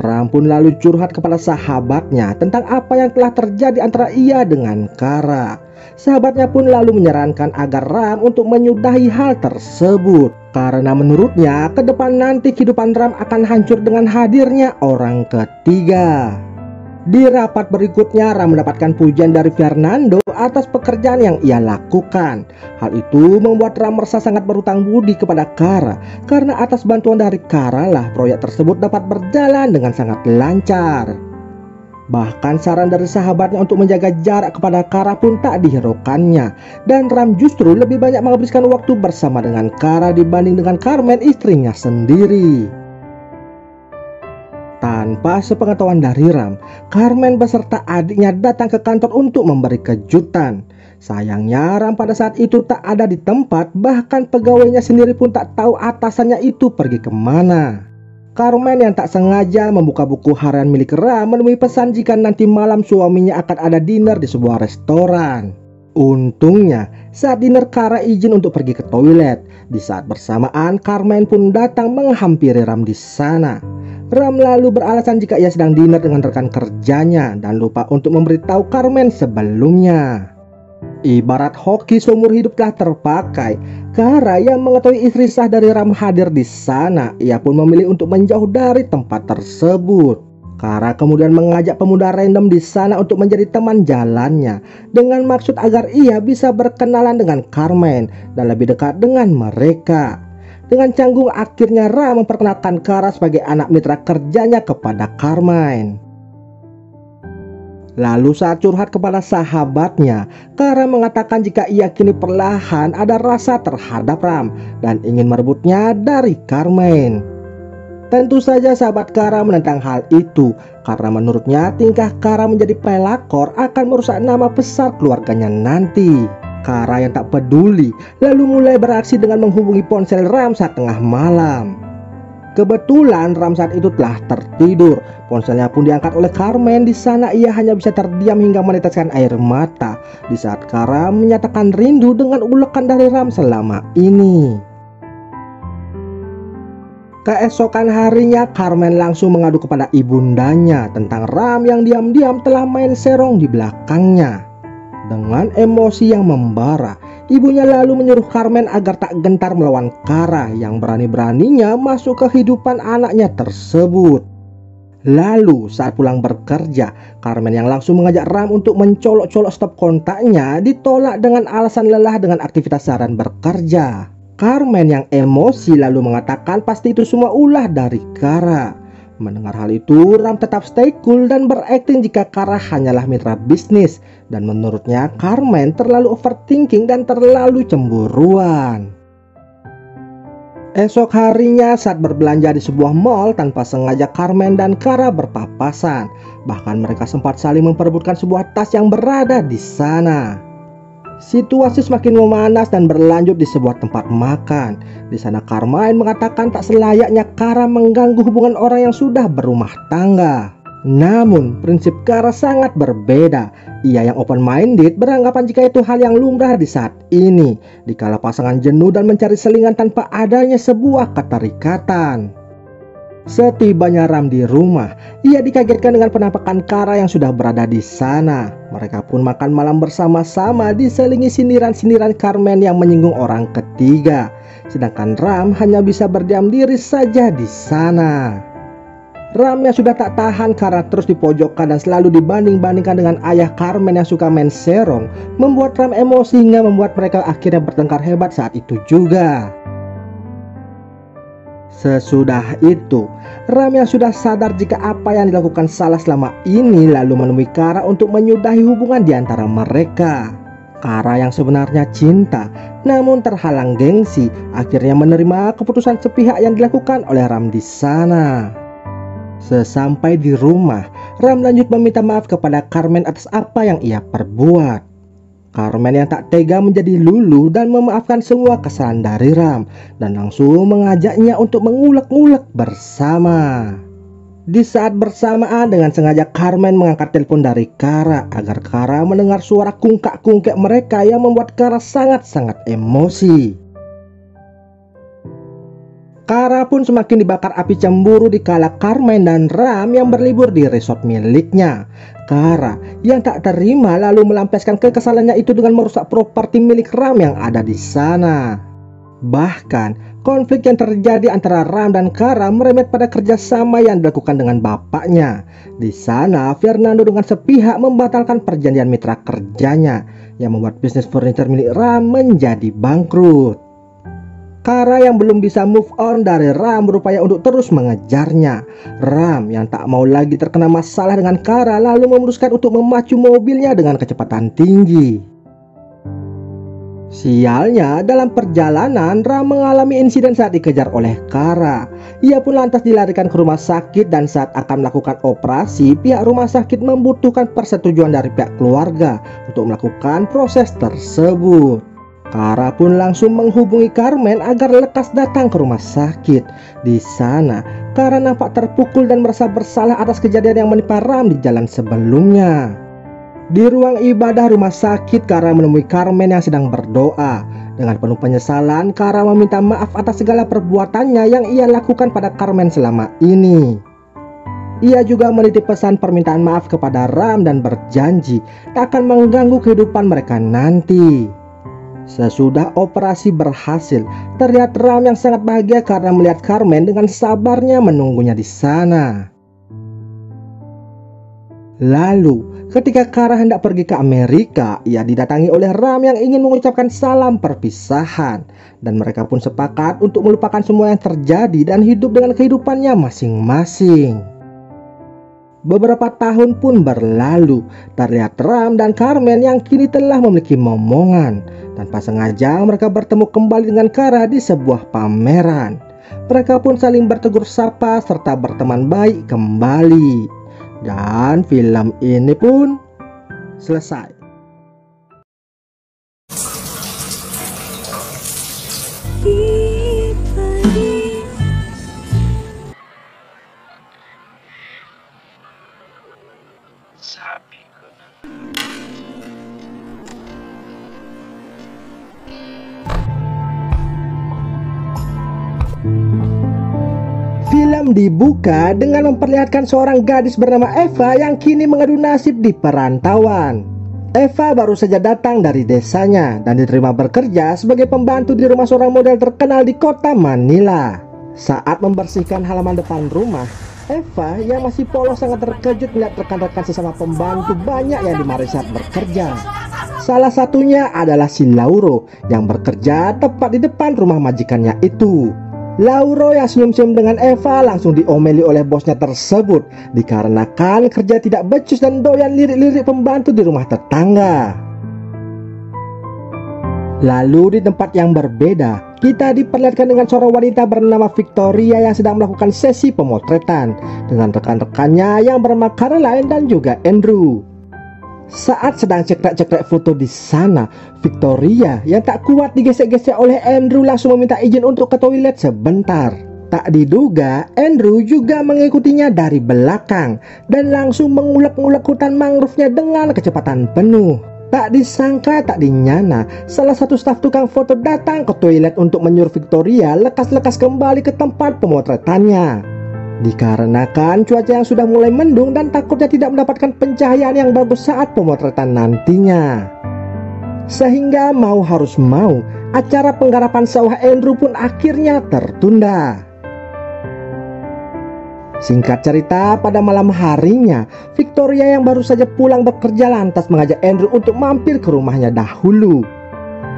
Ram pun lalu curhat kepada sahabatnya tentang apa yang telah terjadi antara ia dengan Kara. Sahabatnya pun lalu menyarankan agar Ram untuk menyudahi hal tersebut, karena menurutnya ke depan nanti kehidupan Ram akan hancur dengan hadirnya orang ketiga. Di rapat berikutnya, Ram mendapatkan pujian dari Fernando atas pekerjaan yang ia lakukan. Hal itu membuat Ram merasa sangat berhutang budi kepada Kara, karena atas bantuan dari Kara lah proyek tersebut dapat berjalan dengan sangat lancar. Bahkan saran dari sahabatnya untuk menjaga jarak kepada Kara pun tak dihiraukannya, dan Ram justru lebih banyak menghabiskan waktu bersama dengan Kara dibanding dengan Carmen, istrinya sendiri. Tanpa sepengetahuan dari Ram, Carmen beserta adiknya datang ke kantor untuk memberi kejutan. Sayangnya Ram pada saat itu tak ada di tempat, bahkan pegawainya sendiri pun tak tahu atasannya itu pergi kemana. Carmen yang tak sengaja membuka buku harian milik Ram menemui pesan jika nanti malam suaminya akan ada dinner di sebuah restoran. Untungnya saat dinner Kara izin untuk pergi ke toilet. Di saat bersamaan Carmen pun datang menghampiri Ram di sana. Ram lalu beralasan jika ia sedang dinner dengan rekan kerjanya dan lupa untuk memberitahu Carmen sebelumnya. Ibarat hoki seumur hidup telah terpakai. Kara yang mengetahui istri sah dari Ram hadir di sana, ia pun memilih untuk menjauh dari tempat tersebut. Kara kemudian mengajak pemuda random di sana untuk menjadi teman jalannya, dengan maksud agar ia bisa berkenalan dengan Carmen dan lebih dekat dengan mereka. Dengan canggung akhirnya Ram memperkenalkan Kara sebagai anak mitra kerjanya kepada Carmen. Lalu saat curhat kepada sahabatnya, Kara mengatakan jika ia kini perlahan ada rasa terhadap Ram dan ingin merebutnya dari Carmen. Tentu saja sahabat Kara menentang hal itu, karena menurutnya tingkah Kara menjadi pelakor akan merusak nama besar keluarganya nanti. Kara yang tak peduli lalu mulai beraksi dengan menghubungi ponsel Ram saat tengah malam. Kebetulan Ram saat itu telah tertidur. Ponselnya pun diangkat oleh Carmen. Di sana ia hanya bisa terdiam hingga meneteskan air mata di saat Kara menyatakan rindu dengan ulekan dari Ram selama ini. Keesokan harinya Carmen langsung mengadu kepada ibundanya tentang Ram yang diam-diam telah main serong di belakangnya. Dengan emosi yang membara, ibunya lalu menyuruh Carmen agar tak gentar melawan Kara yang berani-beraninya masuk kehidupan anaknya tersebut. Lalu saat pulang bekerja, Carmen yang langsung mengajak Ram untuk mencolok-colok stop kontaknya ditolak dengan alasan lelah dengan aktivitas seharian bekerja. Carmen yang emosi lalu mengatakan pasti itu semua ulah dari Kara. Mendengar hal itu, Ram tetap stay cool dan berakting jika Kara hanyalah mitra bisnis, dan menurutnya Carmen terlalu overthinking dan terlalu cemburuan. Esok harinya saat berbelanja di sebuah mall, tanpa sengaja Carmen dan Kara berpapasan. Bahkan mereka sempat saling memperebutkan sebuah tas yang berada di sana. Situasi semakin memanas dan berlanjut di sebuah tempat makan. Di sana Carmen mengatakan tak selayaknya Kara mengganggu hubungan orang yang sudah berumah tangga. Namun prinsip Kara sangat berbeda. Ia yang open-minded beranggapan jika itu hal yang lumrah di saat ini, dikala pasangan jenuh dan mencari selingan tanpa adanya sebuah keterikatan. Setibanya Ram di rumah, ia dikagetkan dengan penampakan Kara yang sudah berada di sana. Mereka pun makan malam bersama-sama diselingi sindiran-sindiran Carmen yang menyinggung orang ketiga. Sedangkan Ram hanya bisa berdiam diri saja di sana. Ram yang sudah tak tahan karena terus dipojokkan dan selalu dibanding-bandingkan dengan ayah Carmen yang suka main serong, membuat Ram emosi hingga membuat mereka akhirnya bertengkar hebat saat itu juga. Sesudah itu, Ram yang sudah sadar jika apa yang dilakukan salah selama ini lalu menemui Kara untuk menyudahi hubungan di antara mereka. Kara yang sebenarnya cinta, namun terhalang gengsi, akhirnya menerima keputusan sepihak yang dilakukan oleh Ram di sana. Sesampai di rumah, Ram lanjut meminta maaf kepada Carmen atas apa yang ia perbuat. Carmen yang tak tega menjadi luluh dan memaafkan semua kesalahan dari Ram dan langsung mengajaknya untuk mengulek-ngulek bersama. Di saat bersamaan dengan sengaja Carmen mengangkat telepon dari Kara agar Kara mendengar suara kungkak-kungkek mereka yang membuat Kara sangat-sangat emosi. Kara pun semakin dibakar api cemburu dikala Carmen dan Ram yang berlibur di resort miliknya. Kara yang tak terima lalu melampiaskan kekesalannya itu dengan merusak properti milik Ram yang ada di sana. Bahkan konflik yang terjadi antara Ram dan Kara merembet pada kerjasama yang dilakukan dengan bapaknya. Di sana Fernando dengan sepihak membatalkan perjanjian mitra kerjanya yang membuat bisnis furniture milik Ram menjadi bangkrut. Kara yang belum bisa move on dari Ram berupaya untuk terus mengejarnya. Ram yang tak mau lagi terkena masalah dengan Kara lalu memutuskan untuk memacu mobilnya dengan kecepatan tinggi. Sialnya, dalam perjalanan Ram mengalami insiden saat dikejar oleh Kara. Ia pun lantas dilarikan ke rumah sakit dan saat akan melakukan operasi, pihak rumah sakit membutuhkan persetujuan dari pihak keluarga untuk melakukan proses tersebut. Kara pun langsung menghubungi Carmen agar lekas datang ke rumah sakit. Di sana, Kara nampak terpukul dan merasa bersalah atas kejadian yang menimpa Ram di jalan sebelumnya. Di ruang ibadah rumah sakit, Kara menemui Carmen yang sedang berdoa. Dengan penuh penyesalan, Kara meminta maaf atas segala perbuatannya yang ia lakukan pada Carmen selama ini. Ia juga menitip pesan permintaan maaf kepada Ram dan berjanji tak akan mengganggu kehidupan mereka nanti. Sesudah operasi berhasil, terlihat Ram yang sangat bahagia karena melihat Carmen dengan sabarnya menunggunya di sana. Lalu, ketika Kara hendak pergi ke Amerika, ia didatangi oleh Ram yang ingin mengucapkan salam perpisahan. Dan mereka pun sepakat untuk melupakan semua yang terjadi dan hidup dengan kehidupannya masing-masing. Beberapa tahun pun berlalu, terlihat Ram dan Carmen yang kini telah memiliki momongan. Tanpa sengaja mereka bertemu kembali dengan Kara di sebuah pameran. Mereka pun saling bertegur sapa serta berteman baik kembali. Dan film ini pun selesai. Film dibuka dengan memperlihatkan seorang gadis bernama Eva yang kini mengadu nasib di perantauan. Eva baru saja datang dari desanya dan diterima bekerja sebagai pembantu di rumah seorang model terkenal di kota Manila. Saat membersihkan halaman depan rumah, Eva yang masih polos sangat terkejut melihat rekan-rekan sesama pembantu banyak yang dimarahi saat bekerja. Salah satunya adalah si Lauro yang bekerja tepat di depan rumah majikannya itu. Lauro yang senyum-senyum dengan Eva langsung diomeli oleh bosnya tersebut dikarenakan kerja tidak becus dan doyan lirik-lirik pembantu di rumah tetangga. Lalu di tempat yang berbeda, kita diperlihatkan dengan seorang wanita bernama Victoria yang sedang melakukan sesi pemotretan dengan rekan-rekannya yang bernama Caroline dan juga Andrew. Saat sedang cekrek-cekrek foto di sana, Victoria yang tak kuat digesek-gesek oleh Andrew langsung meminta izin untuk ke toilet sebentar. Tak diduga, Andrew juga mengikutinya dari belakang dan langsung mengulek-ngulek hutan mangrove-nya dengan kecepatan penuh. Tak disangka, tak dinyana, salah satu staf tukang foto datang ke toilet untuk menyuruh Victoria lekas-lekas kembali ke tempat pemotretannya. Dikarenakan cuaca yang sudah mulai mendung dan takutnya tidak mendapatkan pencahayaan yang bagus saat pemotretan nantinya. Sehingga mau harus mau, acara penggarapan sawah Andrew pun akhirnya tertunda. Singkat cerita, pada malam harinya, Victoria yang baru saja pulang bekerja lantas mengajak Andrew untuk mampir ke rumahnya dahulu.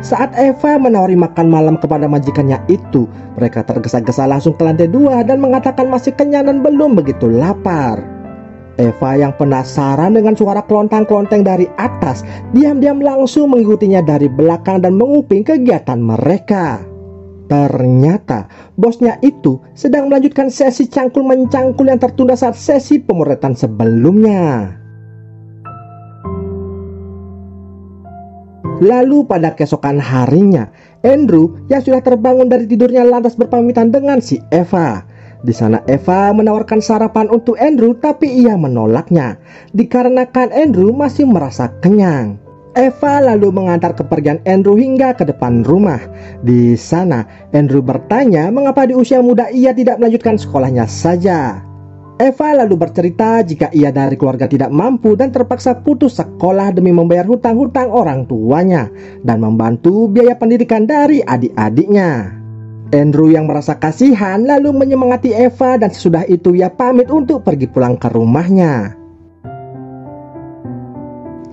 Saat Eva menawari makan malam kepada majikannya itu, mereka tergesa-gesa langsung ke lantai 2 dan mengatakan masih kenyang dan belum begitu lapar. Eva yang penasaran dengan suara kelontang-kelonteng dari atas, diam-diam langsung mengikutinya dari belakang dan menguping kegiatan mereka. Ternyata bosnya itu sedang melanjutkan sesi cangkul-mencangkul yang tertunda saat sesi pemotretan sebelumnya. Lalu pada keesokan harinya, Andrew yang sudah terbangun dari tidurnya lantas berpamitan dengan si Eva. Di sana Eva menawarkan sarapan untuk Andrew tapi ia menolaknya dikarenakan Andrew masih merasa kenyang. Eva lalu mengantar kepergian Andrew hingga ke depan rumah. Di sana, Andrew bertanya mengapa di usia muda ia tidak melanjutkan sekolahnya saja. Eva lalu bercerita jika ia dari keluarga tidak mampu dan terpaksa putus sekolah demi membayar hutang-hutang orang tuanya dan membantu biaya pendidikan dari adik-adiknya. Andrew yang merasa kasihan lalu menyemangati Eva dan sesudah itu ia pamit untuk pergi pulang ke rumahnya.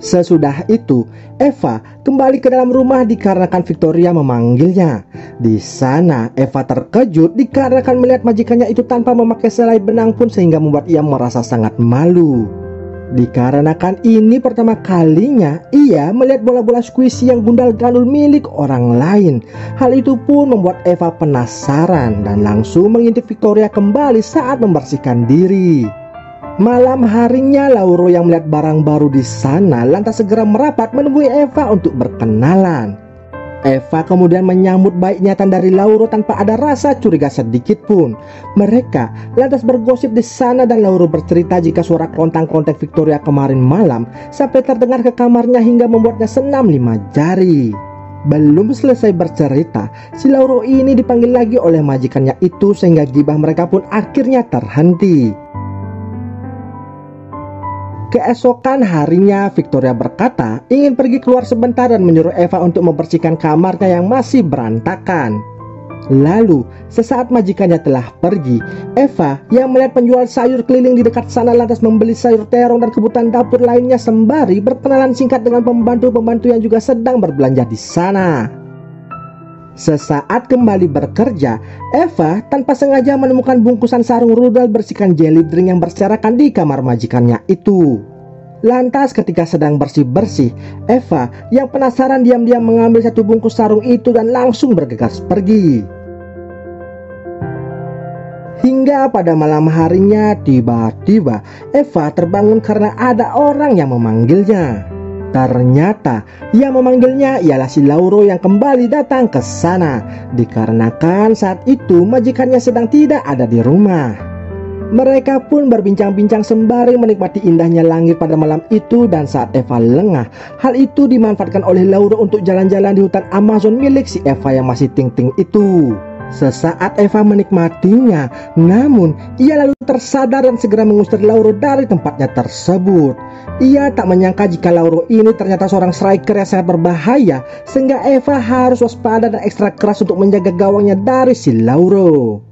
Sesudah itu, Eva kembali ke dalam rumah dikarenakan Victoria memanggilnya. Di sana, Eva terkejut dikarenakan melihat majikannya itu tanpa memakai selai benang pun sehingga membuat ia merasa sangat malu. Dikarenakan ini pertama kalinya ia melihat bola-bola squishy yang gundal gandul milik orang lain. Hal itu pun membuat Eva penasaran dan langsung mengintip Victoria kembali saat membersihkan diri. Malam harinya, Lauro yang melihat barang baru di sana lantas segera merapat menemui Eva untuk berkenalan. Eva kemudian menyambut baik niatan dari Lauro tanpa ada rasa curiga sedikit pun. Mereka lantas bergosip di sana dan Lauro bercerita jika suara klontang-klonteng Victoria kemarin malam sampai terdengar ke kamarnya hingga membuatnya senam 5 jari. Belum selesai bercerita, si Lauro ini dipanggil lagi oleh majikannya itu sehingga gibah mereka pun akhirnya terhenti. Keesokan harinya, Victoria berkata ingin pergi keluar sebentar dan menyuruh Eva untuk membersihkan kamarnya yang masih berantakan. Lalu, sesaat majikannya telah pergi, Eva yang melihat penjual sayur keliling di dekat sana lantas membeli sayur terong dan kebutuhan dapur lainnya sembari berkenalan singkat dengan pembantu-pembantu yang juga sedang berbelanja di sana. Sesaat kembali bekerja, Eva tanpa sengaja menemukan bungkusan sarung rudal bersihkan jelly drink yang berserakan di kamar majikannya itu. Lantas ketika sedang bersih-bersih, Eva yang penasaran diam-diam mengambil satu bungkus sarung itu dan langsung bergegas pergi. Hingga pada malam harinya, tiba-tiba Eva terbangun karena ada orang yang memanggilnya. Ternyata yang memanggilnya ialah si Lauro yang kembali datang ke sana dikarenakan saat itu majikannya sedang tidak ada di rumah. Mereka pun berbincang-bincang sembari menikmati indahnya langit pada malam itu dan saat Eva lengah, hal itu dimanfaatkan oleh Lauro untuk jalan-jalan di hutan Amazon milik si Eva yang masih ting-ting itu. Sesaat Eva menikmatinya, namun ia lalu tersadar dan segera mengusir Lauro dari tempatnya tersebut. Ia tak menyangka jika Lauro ini ternyata seorang striker yang sangat berbahaya, sehingga Eva harus waspada dan ekstra keras untuk menjaga gawangnya dari si Lauro.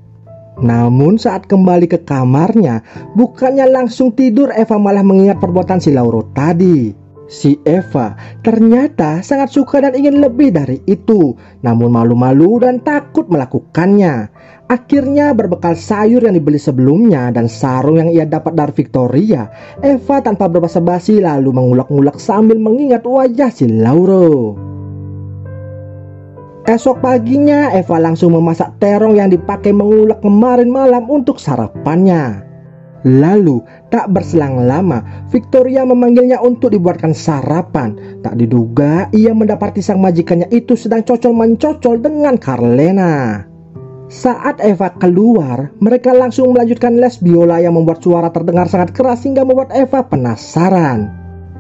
Namun saat kembali ke kamarnya, bukannya langsung tidur, Eva malah mengingat perbuatan si Lauro tadi. Si Eva ternyata sangat suka dan ingin lebih dari itu, namun malu-malu dan takut melakukannya. Akhirnya berbekal sayur yang dibeli sebelumnya dan sarung yang ia dapat dari Victoria, Eva tanpa berbasa-basi lalu mengulek-ngulek sambil mengingat wajah si Lauro. Esok paginya Eva langsung memasak terong yang dipakai mengulek kemarin malam untuk sarapannya. Lalu tak berselang lama Victoria memanggilnya untuk dibuatkan sarapan. Tak diduga ia mendapati sang majikannya itu sedang cocol-mencocol dengan Carlena. Saat Eva keluar, mereka langsung melanjutkan les biola yang membuat suara terdengar sangat keras hingga membuat Eva penasaran.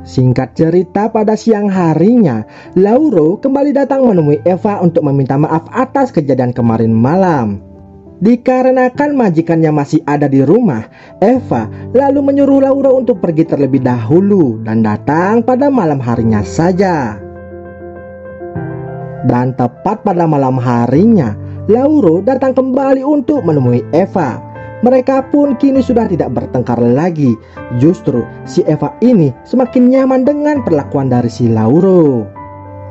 Singkat cerita, pada siang harinya Lauro kembali datang menemui Eva untuk meminta maaf atas kejadian kemarin malam. Dikarenakan majikannya masih ada di rumah, Eva lalu menyuruh Lauro untuk pergi terlebih dahulu dan datang pada malam harinya saja. Dan tepat pada malam harinya, Lauro datang kembali untuk menemui Eva. Mereka pun kini sudah tidak bertengkar lagi. Justru si Eva ini semakin nyaman dengan perlakuan dari si Lauro.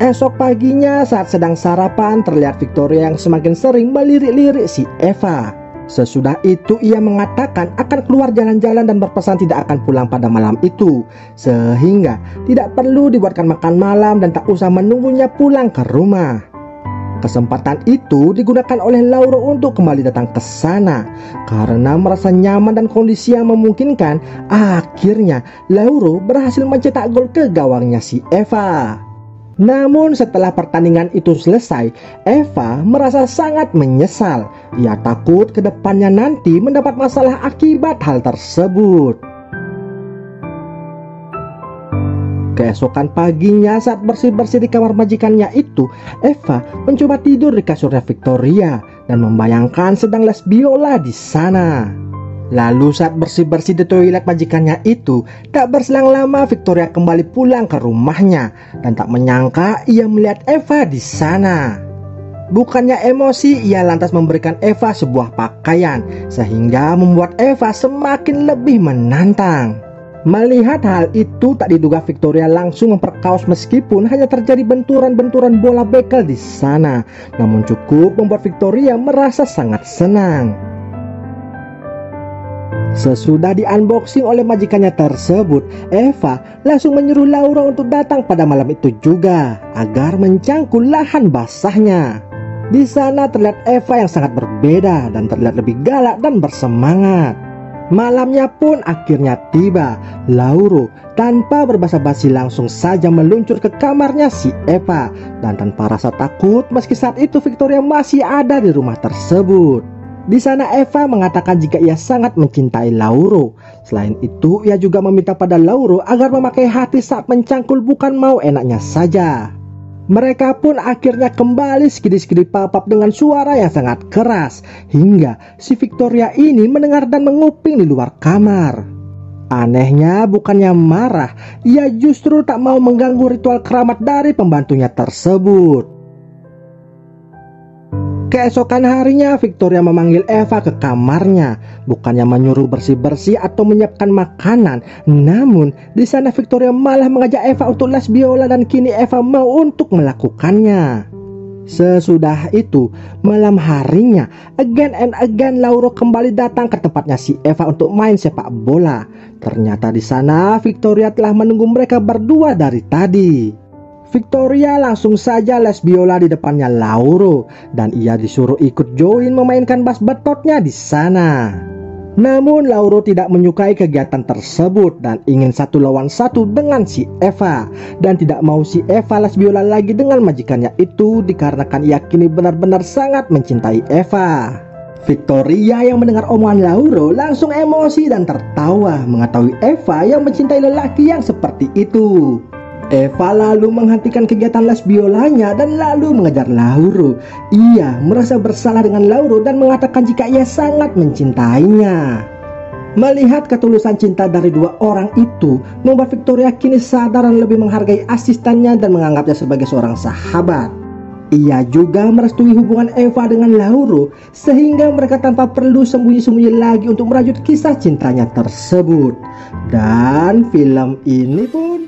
Esok paginya saat sedang sarapan, terlihat Victoria yang semakin sering melirik-lirik si Eva. Sesudah itu ia mengatakan akan keluar jalan-jalan dan berpesan tidak akan pulang pada malam itu, sehingga tidak perlu dibuatkan makan malam dan tak usah menunggunya pulang ke rumah. Kesempatan itu digunakan oleh Lauro untuk kembali datang ke sana. Karena merasa nyaman dan kondisi yang memungkinkan, akhirnya Lauro berhasil mencetak gol ke gawangnya si Eva. Namun setelah pertandingan itu selesai, Eva merasa sangat menyesal. Ia takut ke depannya nanti mendapat masalah akibat hal tersebut. Keesokan paginya saat bersih-bersih di kamar majikannya itu, Eva mencoba tidur di kasurnya Victoria dan membayangkan sedang les biola di sana. Lalu saat bersih-bersih di toilet majikannya itu, tak berselang lama Victoria kembali pulang ke rumahnya dan tak menyangka ia melihat Eva di sana. Bukannya emosi, ia lantas memberikan Eva sebuah pakaian sehingga membuat Eva semakin lebih menantang. Melihat hal itu, tak diduga Victoria langsung memperkaos meskipun hanya terjadi benturan-benturan bola bekel di sana. Namun cukup membuat Victoria merasa sangat senang. Sesudah di-unboxing oleh majikannya tersebut, Eva langsung menyuruh Laura untuk datang pada malam itu juga agar mencangkul lahan basahnya. Di sana terlihat Eva yang sangat berbeda dan terlihat lebih galak dan bersemangat. Malamnya pun akhirnya tiba. Laura tanpa berbasa-basi langsung saja meluncur ke kamarnya si Eva dan tanpa rasa takut meski saat itu Victoria masih ada di rumah tersebut. Di sana Eva mengatakan jika ia sangat mencintai Laura. Selain itu ia juga meminta pada Laura agar memakai hati saat mencangkul, bukan mau enaknya saja. Mereka pun akhirnya kembali skidi-skidi papap dengan suara yang sangat keras hingga si Victoria ini mendengar dan menguping di luar kamar. Anehnya bukannya marah, ia justru tak mau mengganggu ritual keramat dari pembantunya tersebut. Keesokan harinya Victoria memanggil Eva ke kamarnya, bukannya menyuruh bersih-bersih atau menyiapkan makanan. Namun di sana Victoria malah mengajak Eva untuk les biola dan kini Eva mau untuk melakukannya. Sesudah itu malam harinya again and again Laura kembali datang ke tempatnya si Eva untuk main sepak bola. Ternyata di sana Victoria telah menunggu mereka berdua dari tadi. Victoria langsung saja les biola di depannya Laura dan ia disuruh ikut join memainkan bass betotnya di sana. Namun Laura tidak menyukai kegiatan tersebut dan ingin 1 lawan 1 dengan si Eva dan tidak mau si Eva les biola lagi dengan majikannya itu dikarenakan ia kini benar-benar sangat mencintai Eva. Victoria yang mendengar omongan Laura langsung emosi dan tertawa mengetahui Eva yang mencintai lelaki yang seperti itu. Eva lalu menghentikan kegiatan les biolanya dan lalu mengejar Laura. Ia merasa bersalah dengan Laura dan mengatakan jika ia sangat mencintainya. Melihat ketulusan cinta dari dua orang itu membuat Victoria kini sadar dan lebih menghargai asistennya dan menganggapnya sebagai seorang sahabat. Ia juga merestui hubungan Eva dengan Laura sehingga mereka tanpa perlu sembunyi-sembunyi lagi untuk merajut kisah cintanya tersebut. Dan film ini pun